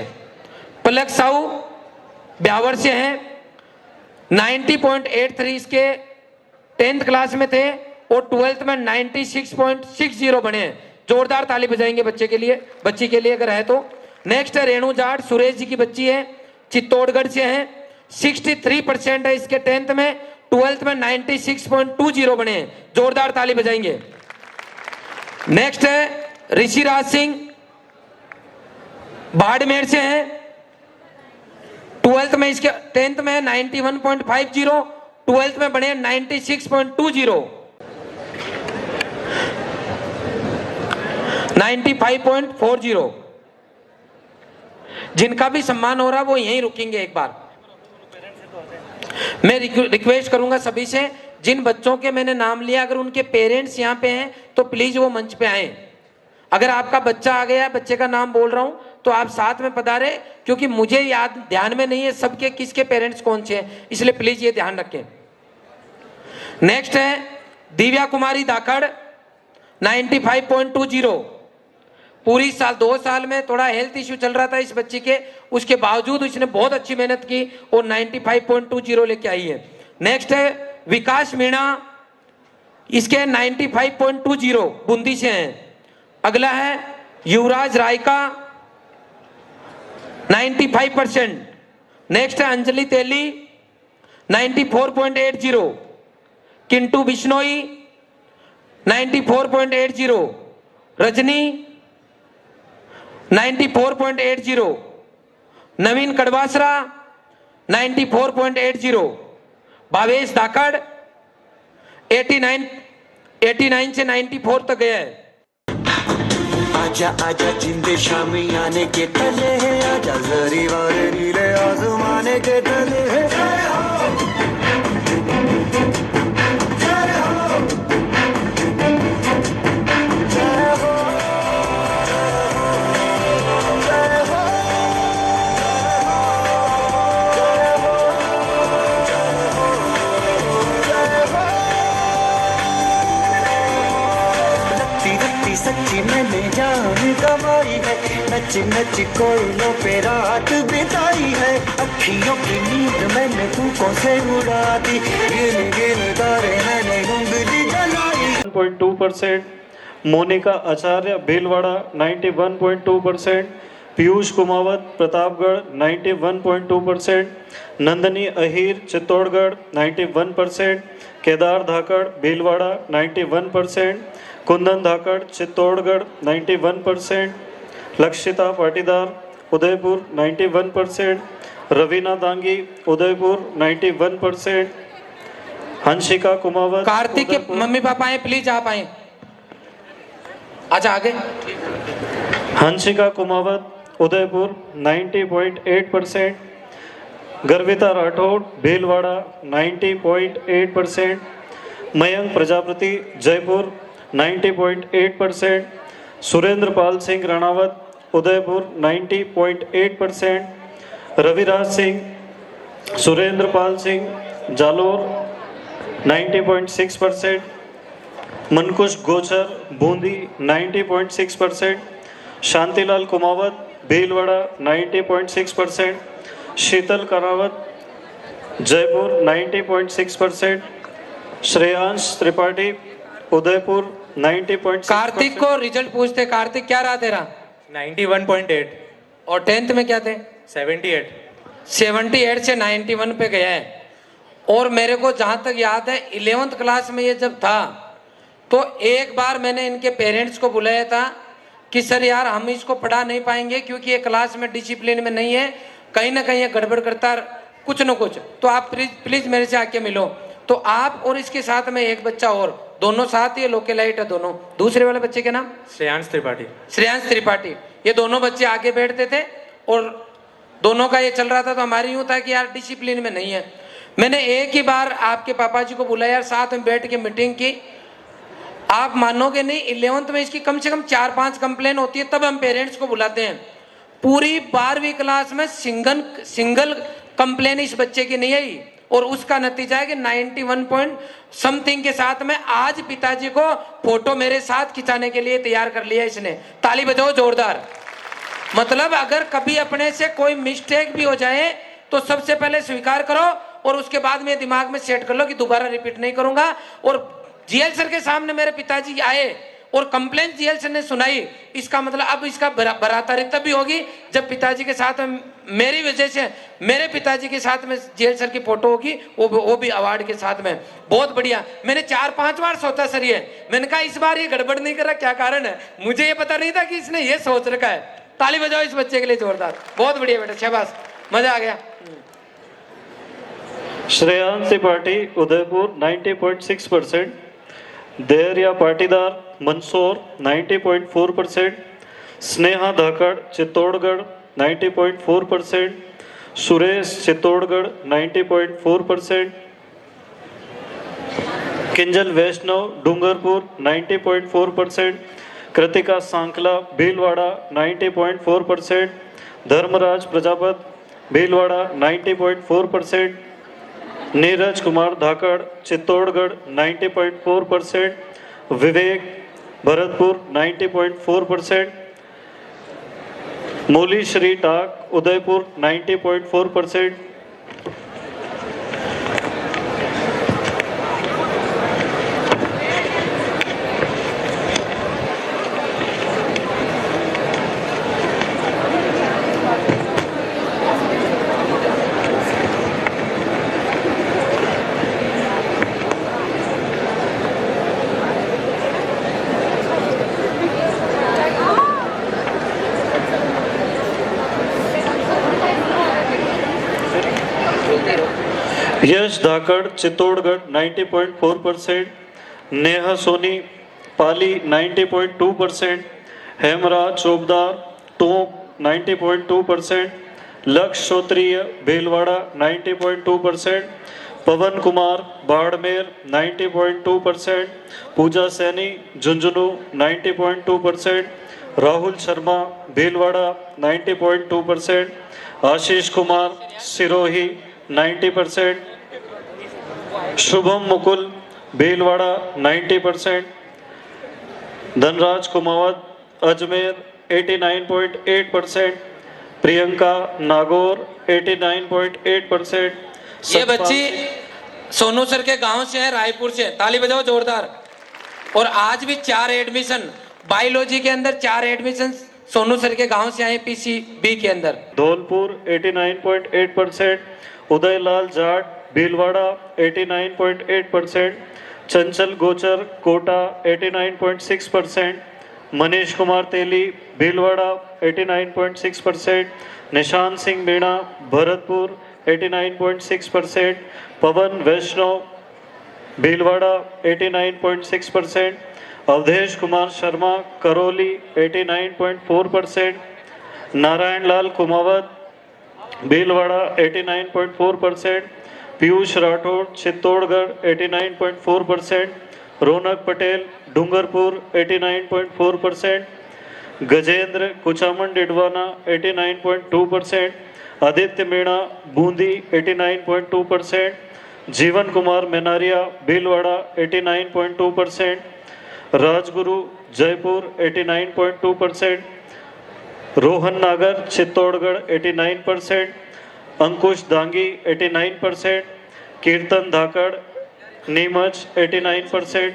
पलक साहू ब्यावर से हैं, 90.83 इसके 10th क्लास में थे और 12th में 96.60 बने हैं। जोरदार ताली बजाएंगे बच्चे के लिए, बच्ची के लिए अगर है तो। नेक्स्ट है रेणु जाट, सुरेश जी की बच्ची है, चित्तौड़गढ़ से है, 63% है इसके 10th में, 12th में 96.20 बने हैं। जोरदार ताली बजाएंगे। नेक्स्ट है ऋषिराज सिंह, बाड़मेर से है, 12th में इसके 10th में 91.50, 12th में बने 96.20, 95.40। जिनका भी सम्मान हो रहा वो यहीं रुकेंगे। एक बार मैं रिक्वेस्ट करूंगा सभी से, जिन बच्चों के मैंने नाम लिया अगर उनके पेरेंट्स यहाँ पे हैं तो प्लीज वो मंच पे आए। अगर आपका बच्चा आ गया, बच्चे का नाम बोल रहा हूं, तो आप साथ में पधारे, क्योंकि मुझे याद ध्यान में नहीं है सबके किसके पेरेंट्स कौन से हैं, इसलिए प्लीज ये ध्यान रखें। नेक्स्ट है दिव्या कुमारी धाकड़, 95.20। पूरी साल 2 साल में थोड़ा हेल्थ इश्यू चल रहा था इस बच्ची के, उसके बावजूद उसने बहुत अच्छी मेहनत की और 95.20 लेके आई है। नेक्स्ट है विकास मीणा, इसके 95.20 बूंदी से हैं। अगला है युवराज रायका, 95%। नेक्स्ट है अंजलि तेली, 94.80। किंटू बिश्नोई, 94.80। रजनी, 94.80। नवीन कड़वासरा, 94.80। भावेश धाकड़ 89 से 94 तक गया है। आजा आजा जिंदे शामी आने के तले है, आजा जरी वाले नीले आसमाने के तले है। सच्ची मैंने जान गवाई है, नच नच कोयलों पे रात बिताई है। अखियों की नींद मैंने फूकों से उड़ा दी, गिन गिन तारे मैंने उंगली जलाई। 1.2%। मोनिका आचार्य भीलवाड़ा 91.2%। पीयूष कुमावत प्रतापगढ़ 91.2%। नंदनी अहीर चित्तौड़गढ़ 91%। केदार धाकड़ भीलवाड़ा 91%। कुंदन धाकड़ चित्तौड़गढ़ 91%। लक्षिता पाटीदार उदयपुर 91%। रवीना दांगी उदयपुर 91%। हंसिका कुमावत। कार्तिक के मम्मी पापा आए प्लीज, आप आए, अच्छा आगे। हंसिका कुमावत उदयपुर 90.8%। गर्विता राठौड़ भीलवाड़ा 90.8%। मयंक प्रजापति जयपुर 90.8%। सुरेंद्र पाल सिंह राणावत उदयपुर 90.8%। रविराज सिंह सुरेंद्र पाल सिंह जालोर 90.6%। मनकुश गोचर बूंदी 90.6%। शांतिलाल कुमावत भीलवाड़ा 90.6%। शीतल करावत जयपुर 90.6%, श्रेयांश त्रिपाठी उदयपुर 90.6%। कार्तिक को रिजल्ट पूछते, कार्तिक क्या रहा तेरा? 91.8 और 10th में क्या थे? 78 78 से 91 पे गया है। और मेरे को जहाँ तक याद है 11th क्लास में ये जब था तो एक बार मैंने इनके पेरेंट्स को बुलाया था कि सर यार हम इसको पढ़ा नहीं पाएंगे क्योंकि ये क्लास में डिसिप्लिन में नहीं है, कहीं ना कहीं ये गड़बड़ करता कुछ न कुछ, तो आप प्लीज मेरे से आके मिलो। तो आप और इसके साथ में एक बच्चा और, दोनों साथ, ये लोकेलाइट है दोनों। दूसरे वाले बच्चे के नाम? श्रेयांश त्रिपाठी। श्रेयांश त्रिपाठी। ये दोनों बच्चे आगे बैठते थे और दोनों का ये चल रहा था। तो हमारी यूँ था कि यार डिसिप्लिन में नहीं है। मैंने एक ही बार आपके पापा जी को बुलाया, साथ में बैठ के मीटिंग की। आप मानोगे नहीं, 11th में इसकी कम से कम 4-5 कंप्लेन होती है, तब हम पेरेंट्स को बुलाते हैं। पूरी 12वीं क्लास में सिंगल कंप्लेन इस बच्चे की नहीं आई। और उसका नतीजा है कि 91 पॉइंट समथिंग के साथ में आज पिताजी को फोटो मेरे साथ खिंचाने के लिए तैयार कर लिया इसने। ताली बजाओ जोरदार। मतलब अगर कभी अपने से कोई मिस्टेक भी हो जाए तो सबसे पहले स्वीकार करो और उसके बाद में दिमाग में सेट कर लो कि दोबारा रिपीट नहीं करूंगा। और जीएल सर के सामने मेरे पिताजी आए और कंप्लेन जीएल सर ने सुनाई, इसका मतलब अब इसका बराबरी तभी होगी जब पिताजी के साथ में, मेरी वजह से मेरे पिताजी के साथ में जीएल सर की फोटो होगी, वो भी अवार्ड के साथ में। बहुत बढ़िया। मैंने 4-5 बार सोचा सर ये, मैंने कहा इस बार ये गड़बड़ नहीं कर रहा, क्या कारण है? मुझे ये पता नहीं था कि इसने ये सोच रखा है। ताली बजाओ इस बच्चे के लिए जोरदार। बहुत बढ़िया बेटा, शाबाश, मजा आ गया। श्रेयांश त्रिपाठी उदयपुर 90.6%, धैर्य पाटीदार मंदसौर 90.4%, स्नेहा धाकड़ चित्तौड़गढ़ 90.4%, सुरेश चित्तौड़गढ़ 90.4%, किंजल वैष्णव डूंगरपुर 90.4%, कृतिका सांकला भीलवाड़ा 90.4%, धर्मराज प्रजापत भीलवाड़ा 90.4%, नीरज कुमार धाकड़ चित्तौड़गढ़ 90.4%, विवेक भरतपुर 90.4%, मूली श्री टाक उदयपुर 90.4%, यश धाकड़ चित्तौड़गढ़ 90.4%, नेहा सोनी पाली 90.2%, हेमराज चोपदार टोंक 90.2%, लक्ष्य श्रोत्रिय भीलवाड़ा 90.2%, पवन कुमार बाड़मेर 90.2%, पूजा सैनी झुंझुनू 90.2%, राहुल शर्मा भीलवाड़ा 90.2%, आशीष कुमार सिरोही 90%, शुभम मुकुल भीलवाड़ा 90%, धनराज कुमावत अजमेर 89.8%, प्रियंका नागौर 89.8%। ये बच्ची सोनू सर के गांव से है, रायपुर से। ताली बजाओ जोरदार। और आज भी 4 एडमिशन बायोलॉजी के अंदर, 4 एडमिशन सोनू सर के गांव से आए पीसीबी के अंदर। धौलपुर 89.8%, उदयलाल जाट भीलवाड़ा 89.8%, चंचल गोचर कोटा 89.6%, मनीष कुमार तेली भीलवाड़ा 89.6%, निशान सिंह मीणा भरतपुर 89.6%, पवन वैष्णव भीलवाड़ा 89.6%, अवधेश कुमार शर्मा करौली 89.4%, नारायण लाल कुमावत भीलवाड़ा 89.4%, पीयूष राठौड़ चित्तौड़गढ़ 89.4%, रौनक पटेल डूंगरपुर 89.4%, गजेंद्र कुचामन डिडवाना 89.2%, आदित्य मीणा बूंदी 89.2%, जीवन कुमार मेनारिया भीलवाड़ा 89.2%, राजगुरु जयपुर 89.2%, रोहन नागर चित्तौड़गढ़ 89%, अंकुश दांगी 89%, कीर्तन धाकड़ नीमच 89%।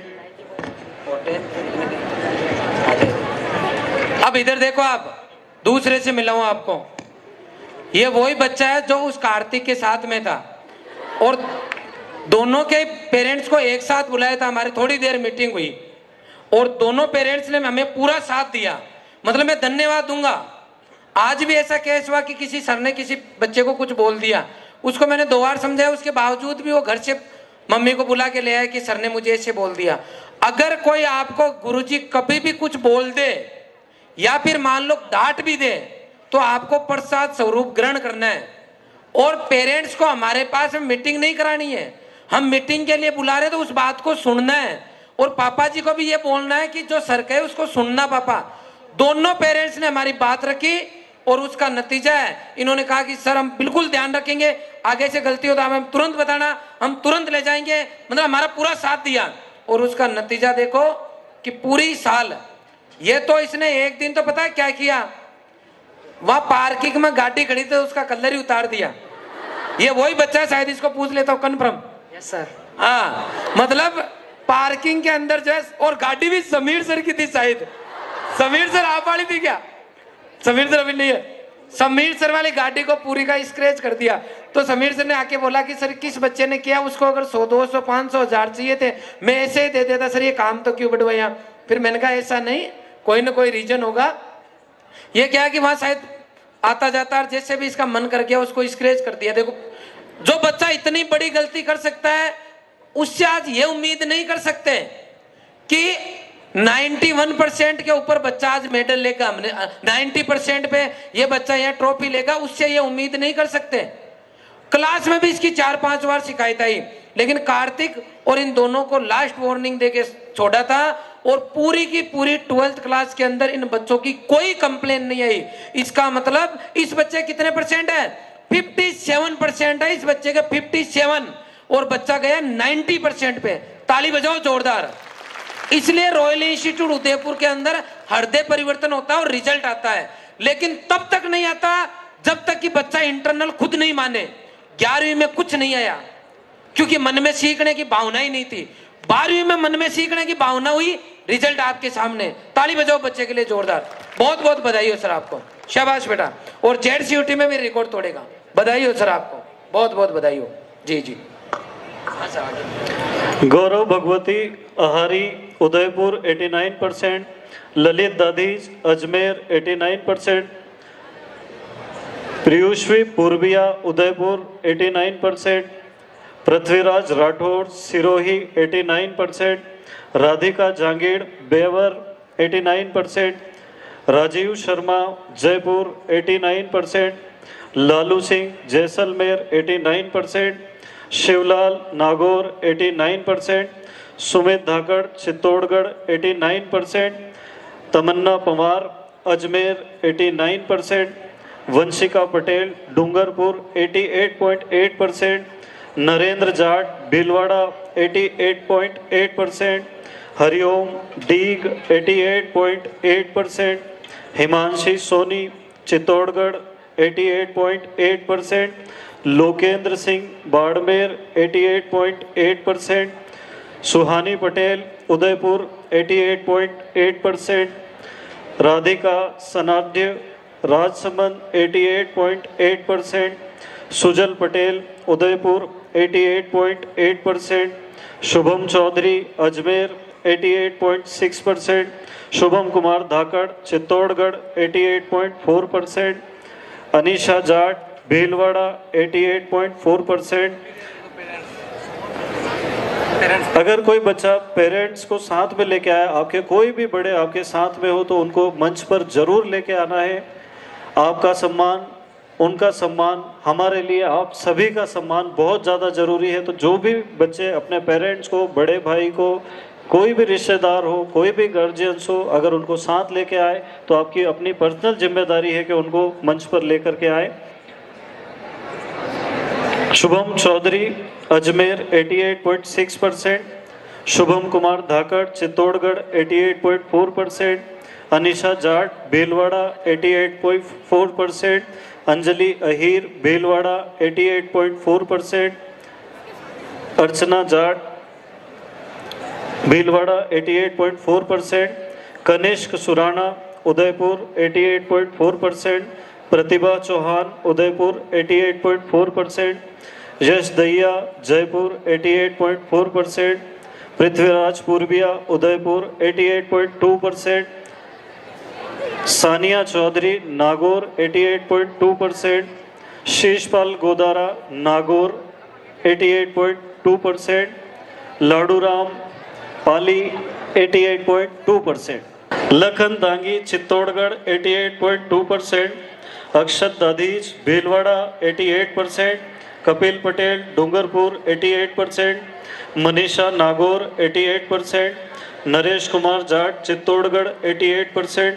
अब इधर देखो, आप दूसरे से मिलाऊं आपको, ये वही बच्चा है जो उस कार्तिक के साथ में था और दोनों के पेरेंट्स को एक साथ बुलाया था, हमारी थोड़ी देर मीटिंग हुई और दोनों पेरेंट्स ने हमें पूरा साथ दिया। मतलब मैं धन्यवाद दूंगा। आज भी ऐसा केस हुआ कि किसी सर ने किसी बच्चे को कुछ बोल दिया, उसको मैंने 2 बार समझाया, उसके बावजूद भी वो घर से मम्मी को बुला के ले आया कि सर ने मुझे ऐसे बोल दिया। अगर कोई आपको गुरुजी कभी भी कुछ बोल दे या फिर मान लो डांट भी दे तो आपको प्रसाद स्वरूप ग्रहण करना है और पेरेंट्स को हमारे पास मीटिंग नहीं करानी है, हम मीटिंग के लिए बुला रहे तो उस बात को सुनना है और पापा जी को भी ये बोलना है कि जो सर कहे उसको सुनना। पापा दोनों पेरेंट्स ने हमारी बात रखी और उसका नतीजा है, इन्होंने कहा कि सर हम बिल्कुल ध्यान रखेंगे, आगे से गलती हो तो हमें तुरंत बताना, हम तुरंत ले जाएंगे। मतलब हमारा पूरा साथ दिया और उसका नतीजा देखो कि पूरी साल ये तो इसने एक दिन तो पता है क्या किया, वहां पार्किंग में गाड़ी खड़ी थी उसका कलर ही उतार दिया। ये वही बच्चा है, शायद इसको पूछ लेता हूँ कन्फर्म। Yes sir. हाँ, मतलब पार्किंग के अंदर जो है, और गाड़ी भी समीर सर की थी शायद। समीर सर आप वाली थी क्या? समीर सर अभी नहीं है। समीर सर वाली गाड़ी को पूरी का स्क्रैच कर दिया। तो समीर सर ने आके बोला कि सर किस बच्चे ने किया, उसको अगर 100 200 500 1000 चाहिए थे मैं ऐसे ही दे देता सर, ये काम तो क्यों बढ़वाया। फिर मैंने कहा ऐसा नहीं, कोई ना कोई रीजन होगा। ये क्या है कि वहां शायद आता जाता जैसे भी इसका मन कर गया उसको स्क्रैच कर दिया। देखो जो बच्चा इतनी बड़ी गलती कर सकता है उससे आज ये उम्मीद नहीं कर सकते कि 91% के ऊपर बच्चा आज मेडल लेगा, हमने 90% पे ये बच्चा यहाँ ट्रॉफी लेगा, उससे ये उम्मीद नहीं कर सकते। क्लास में भी इसकी 4-5 बार शिकायत आई, लेकिन कार्तिक और इन दोनों को लास्ट वार्निंग देके छोड़ा था और पूरी की पूरी 12th क्लास के अंदर इन बच्चों की कोई कंप्लेन नहीं आई। इसका मतलब इस बच्चे कितने परसेंट है? 57% है इस बच्चे के, 57, और बच्चा गया 90% पे। ताली बजाओ जोरदार। इसलिए रॉयल इंस्टीट्यूट उदयपुर के अंदर हृदय परिवर्तन होता है और रिजल्ट आता है, लेकिन तब तक नहीं आता जब तक कि बच्चा इंटरनल खुद नहीं माने। 11वीं में कुछ नहीं आया क्योंकि मन में सीखने की भावना ही नहीं थी। 12वीं में मन में सीखने की भावना हुई, रिजल्ट आपके सामने। ताली बजाओ बच्चे के लिए जोरदार। बहुत बहुत बधाई हो सर आपको, शाबाश बेटा। और ZCUT में भी रिकॉर्ड तोड़ेगा। बधाई हो सर आपको, बहुत बहुत बधाई हो। जी जी। गौरव भगवती अहारी उदयपुर 89%, ललित दाधीज अजमेर 89%, प्रियुश्री पूर्विया उदयपुर 89%, पृथ्वीराज राठौर सिरोही 89%, राधिका जांगीड़ बेवर 89%, राजीव शर्मा जयपुर 89%, लालू सिंह जैसलमेर 89%, शिवलाल नागौर 89%, सुमित धाकड़ चित्तौड़गढ़ 89%, तमन्ना पवार अजमेर 89%, वंशिका पटेल डूंगरपुर 88.8%, नरेंद्र जाट भीलवाड़ा 88.8%, हरिओम डीग 88.8%, हिमांशी सोनी चित्तौड़गढ़ 88.8%, लोकेंद्र सिंह बाड़मेर 88.8%, सुहानी पटेल उदयपुर 88.8%, राधिका सनाध्य राजसमंद 88.8%, सुजल पटेल उदयपुर 88.8%, शुभम चौधरी अजमेर 88.6%, शुभम कुमार धाकड़ चित्तौड़गढ़ 88.4%, अनीशा जाट भीलवाड़ा 88.4%। अगर कोई बच्चा पेरेंट्स को साथ में लेके आया, आपके कोई भी बड़े आपके साथ में हो तो उनको मंच पर जरूर लेके आना है। आपका सम्मान, उनका सम्मान, हमारे लिए आप सभी का सम्मान बहुत ज़्यादा ज़रूरी है। तो जो भी बच्चे अपने पेरेंट्स को, बड़े भाई को, कोई भी रिश्तेदार हो, कोई भी गार्जियंस हो, अगर उनको साथ लेके आए तो आपकी अपनी पर्सनल जिम्मेदारी है कि उनको मंच पर लेकर के आए। शुभम चौधरी अजमेर 88.6%, शुभम कुमार धाकड़ चित्तौड़गढ़ 88.4%, अनिशा जाट भीलवाड़ा 88.4%, अंजलि अहीर भीलवाड़ा 88.4%, अर्चना जाट भीलवाड़ा 88.4%, कनिष्क सुराना उदयपुर 88.4%, प्रतिभा चौहान उदयपुर 88.4%, यश दहिया जयपुर 88.4%, पृथ्वीराज पूर्विया उदयपुर 88.2%, सानिया चौधरी नागौर 88.2%, शीशपाल गोदारा नागौर 88.2%, लाडूराम पाली 88.2%, लखन दांगी चित्तौड़गढ़ 88.2%, अक्षत दाधीज भीलवाड़ा 88%, कपिल पटेल डूंगरपुर 88%, मनीषा नागौर 88%, नरेश कुमार जाट चित्तौड़गढ़ 88%,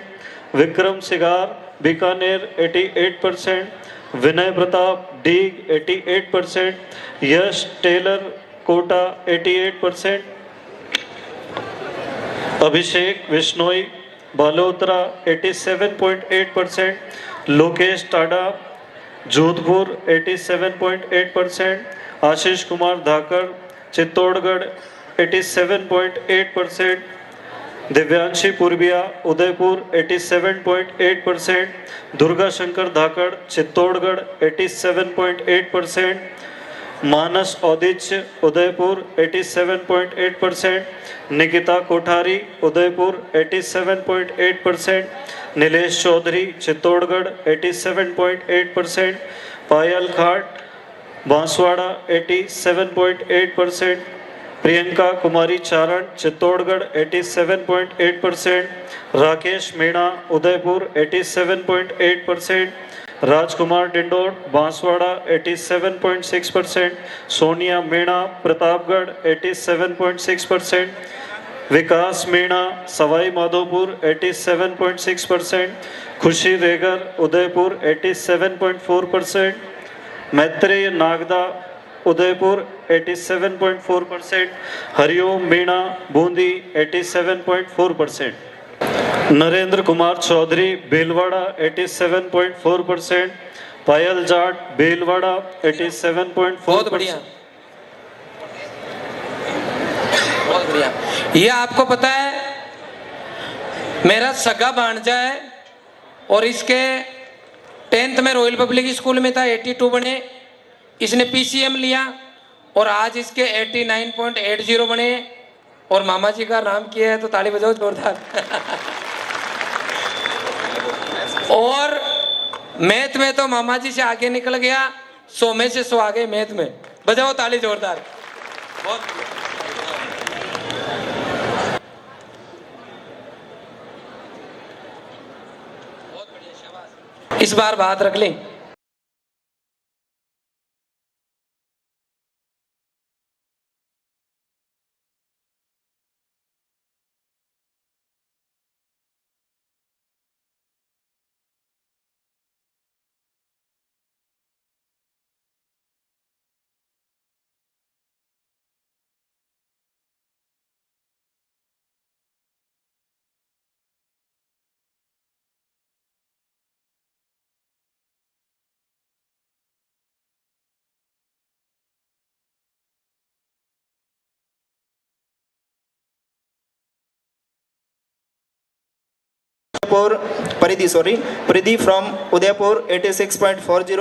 विक्रम सिगार बीकानेर 88%, विनय प्रताप डीग 88%, यश टेलर कोटा 88%, अभिषेक विश्नोई बालोतरा 87.8%, लोकेश टाडा जोधपुर 87.8%, आशीष कुमार धाकर चित्तौड़गढ़ 87.8%, दिव्यांशी पूर्विया उदयपुर 87.8%, दुर्गा शंकर धाकड़ चित्तौड़गढ़ 87.8%, मानस औदिच्य उदयपुर 87.8%, निकिता कोठारी उदयपुर 87.8%, नीलेश चौधरी चित्तौड़गढ़ 87.8%, पायल खाट बांसवाड़ा 87.8%, प्रियंका कुमारी चारण चित्तौड़गढ़ 87.8%, राकेश मीणा उदयपुर 87.8%, राजकुमार डिंडोर बांसवाड़ा 87.6%, सोनिया मीणा प्रतापगढ़ 87.6%, विकास मीणा सवाई माधोपुर 87.6%, खुशी रेगर उदयपुर 87.4%, मैत्रेय नागदा उदयपुर 87.4%, हरिओम मीणा बूंदी 87.4%, नरेंद्र कुमार चौधरी भीलवाड़ा 87.4%, पायल जाट भीलवाड़ा 87.4%। बहुत बढ़िया, बहुत बढ़िया। ये आपको पता है मेरा सगा भांजा है और इसके 10th में रॉयल पब्लिक स्कूल में था, 82 बने, इसने PCM लिया और आज इसके 89.80 बने और मामा जी का नाम किया है, तो ताली बजाओ जोरदार। और मैथ में तो मामा जी से आगे निकल गया, 100 में से 100 आगे मैथ में, बजाओ ताली जोरदार। बहुत बढ़िया, शाबाश। इस बार बात रख लें। Pridhi from Udaipur 86.40,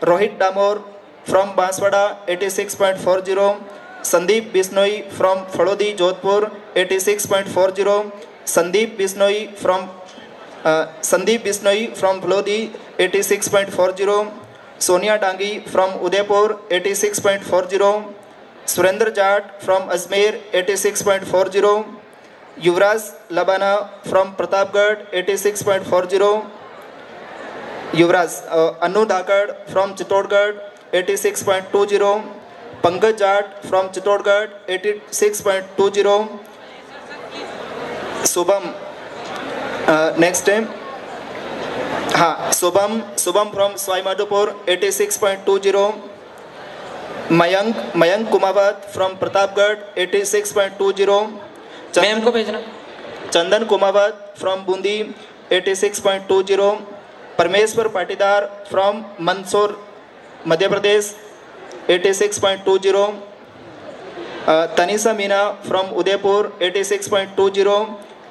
Rohit Damor from Banswada 86.40, Sandeep Bisnoi from Falodi Jodhpur 86.40, Sandeep Bisnoi from Falodi 86.40, Sonia Dangi from Udaipur 86.40, Surendra Jat from Ajmer 86.40, Yuvraj Labana from Pratapgarh 86.40, Yuvraj Anu Dhakad from Chittodgarh 86.20, Pankaj Jat from Chittodgarh 86.20, Subham next time Subham from Swai Madhupur 86.20, Mayank Kumawat from Pratapgarh 86.20, ma'am को भेजना। Chandan Kumawat from Bundi 86.20, Parmeshwar Patidar from Mandsaur Madhya Pradesh 86.20, Tanisha Meena from Udaipur 86.20,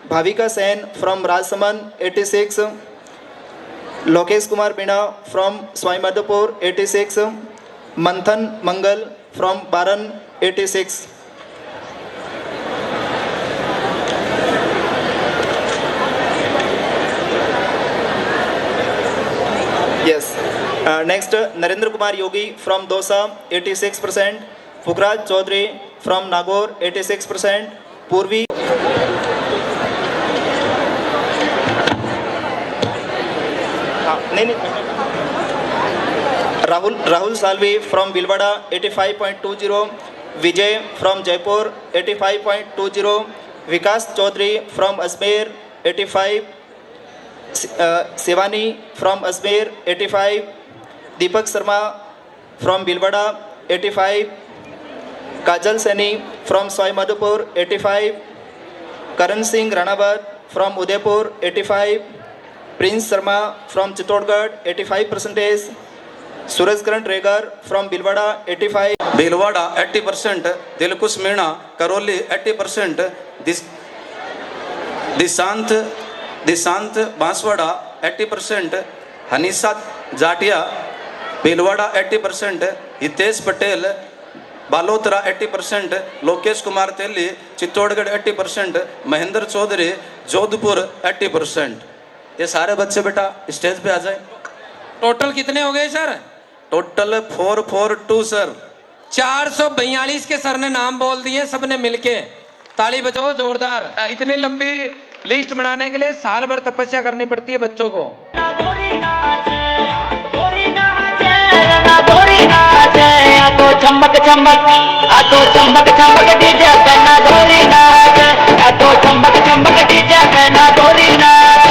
Bhavika Sen from Rajsamand 86, Lokesh Kumar Meena from Sawai Madhopur 86, Manthan Mangal from बारन 86. Yes. Next, Narendra Kumar Yogi from Dosa 86%, Pukraj Chaudhary from Nagore 86%, Purvi Rahul Salvi from Bilwada 85.20, Vijay from Jaipur 85.20, Vikas Chaudhary from Ajmer 85, Shivani from Ajmer 85, Deepak Sharma from Bilwada 85, Kajal Saini from Swaimadhupur 85, Karan Singh Ranawat from Udaipur 85, Prince Sharma from Chittorgarh 85%, Suraj Karan Regar from Bilwada 85, Bilwada 80%, Dilkush Meena Karoli 80%, Disant Banswada 80%, Hanisa Jatia Bilwada 80%, Hitesh Patel Balotra 80%, Lokesh Kumar Telli Chittorgarh 80%, Mahendra Chaudhary Jodhpur 80%. ये सारे बच्चे बेटा stage पे आ जाए. Total कितने हो गए sir? Total 442 sir. 442 के सर ने नाम बोल दिए सबने मिलके. ताली बजाओ जोरदार. इतनी लंबी लिस्ट बनाने के लिए साल भर तपस्या करनी पड़ती है बच्चों को. चमक चमक आतो चमक चमक डीजे पहना धोरी नाच, आतो चमक चमक डीजे पहना धोरी नाच.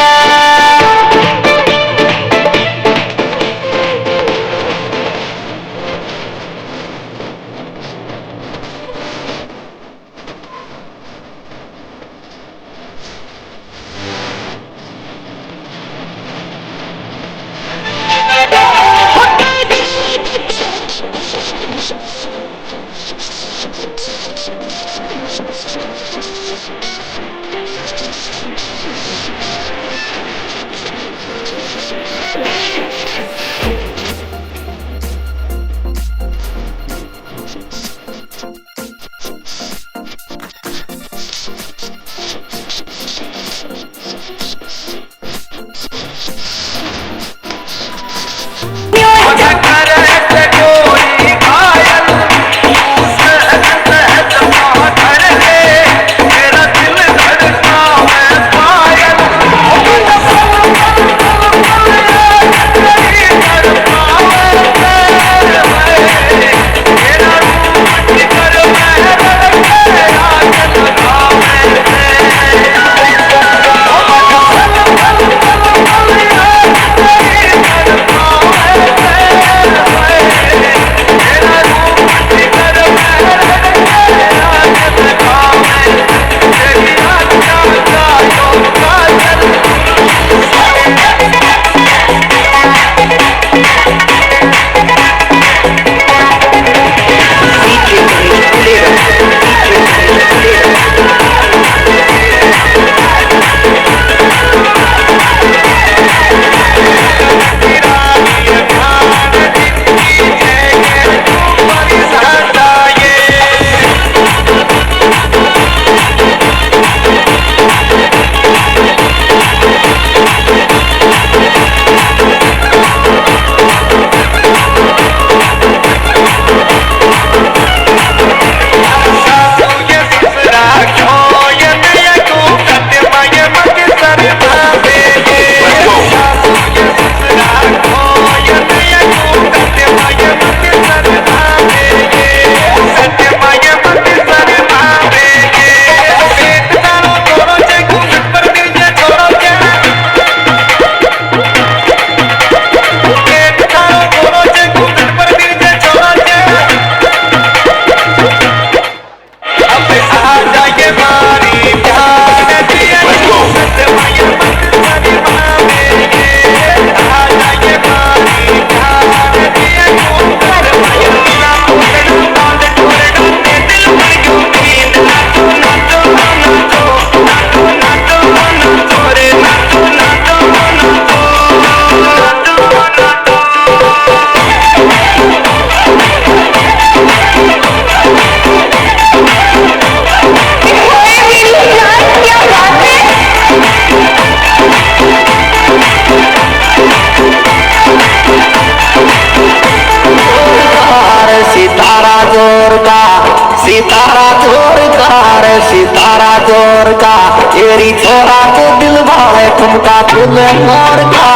जोर का तेरी छोरा को दिल वाले ठुमका फुल मोर का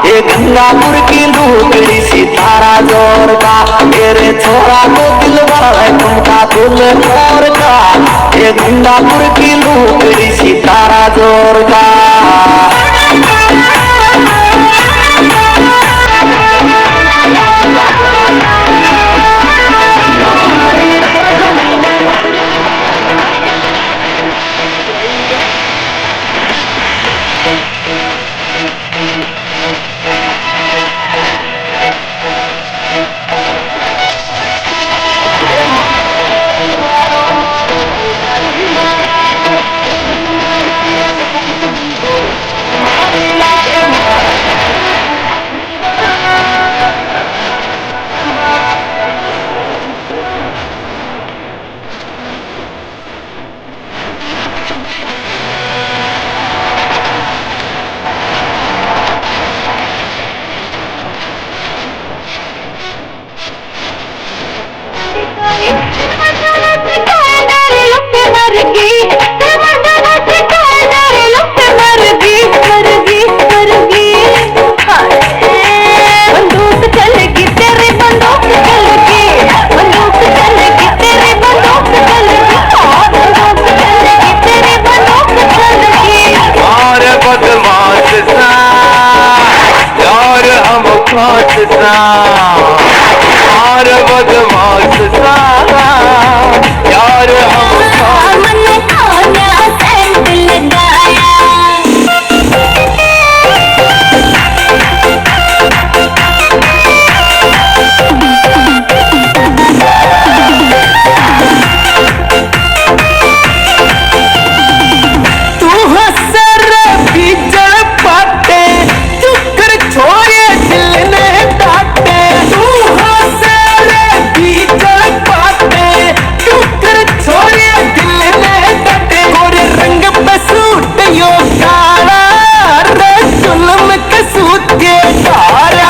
ये गंगापुर की लूकड़ी सितारा जोर का तेरे छोरा को दिल वाले ठुमका फुल मोर का ये गंगापुर की लूकड़ी सितारा जोर का और बदमाश सा यार हम मन खाना सेंट लगाया तू हंसर बिजड़ पाते चुकर छोड़े दिल ने डांटे तू हंसर बिजड़ पाते चुकर छोड़े दिल ने डांटे गोरे रंग पे सूट यो काला रे जुल्म के सूट के धारा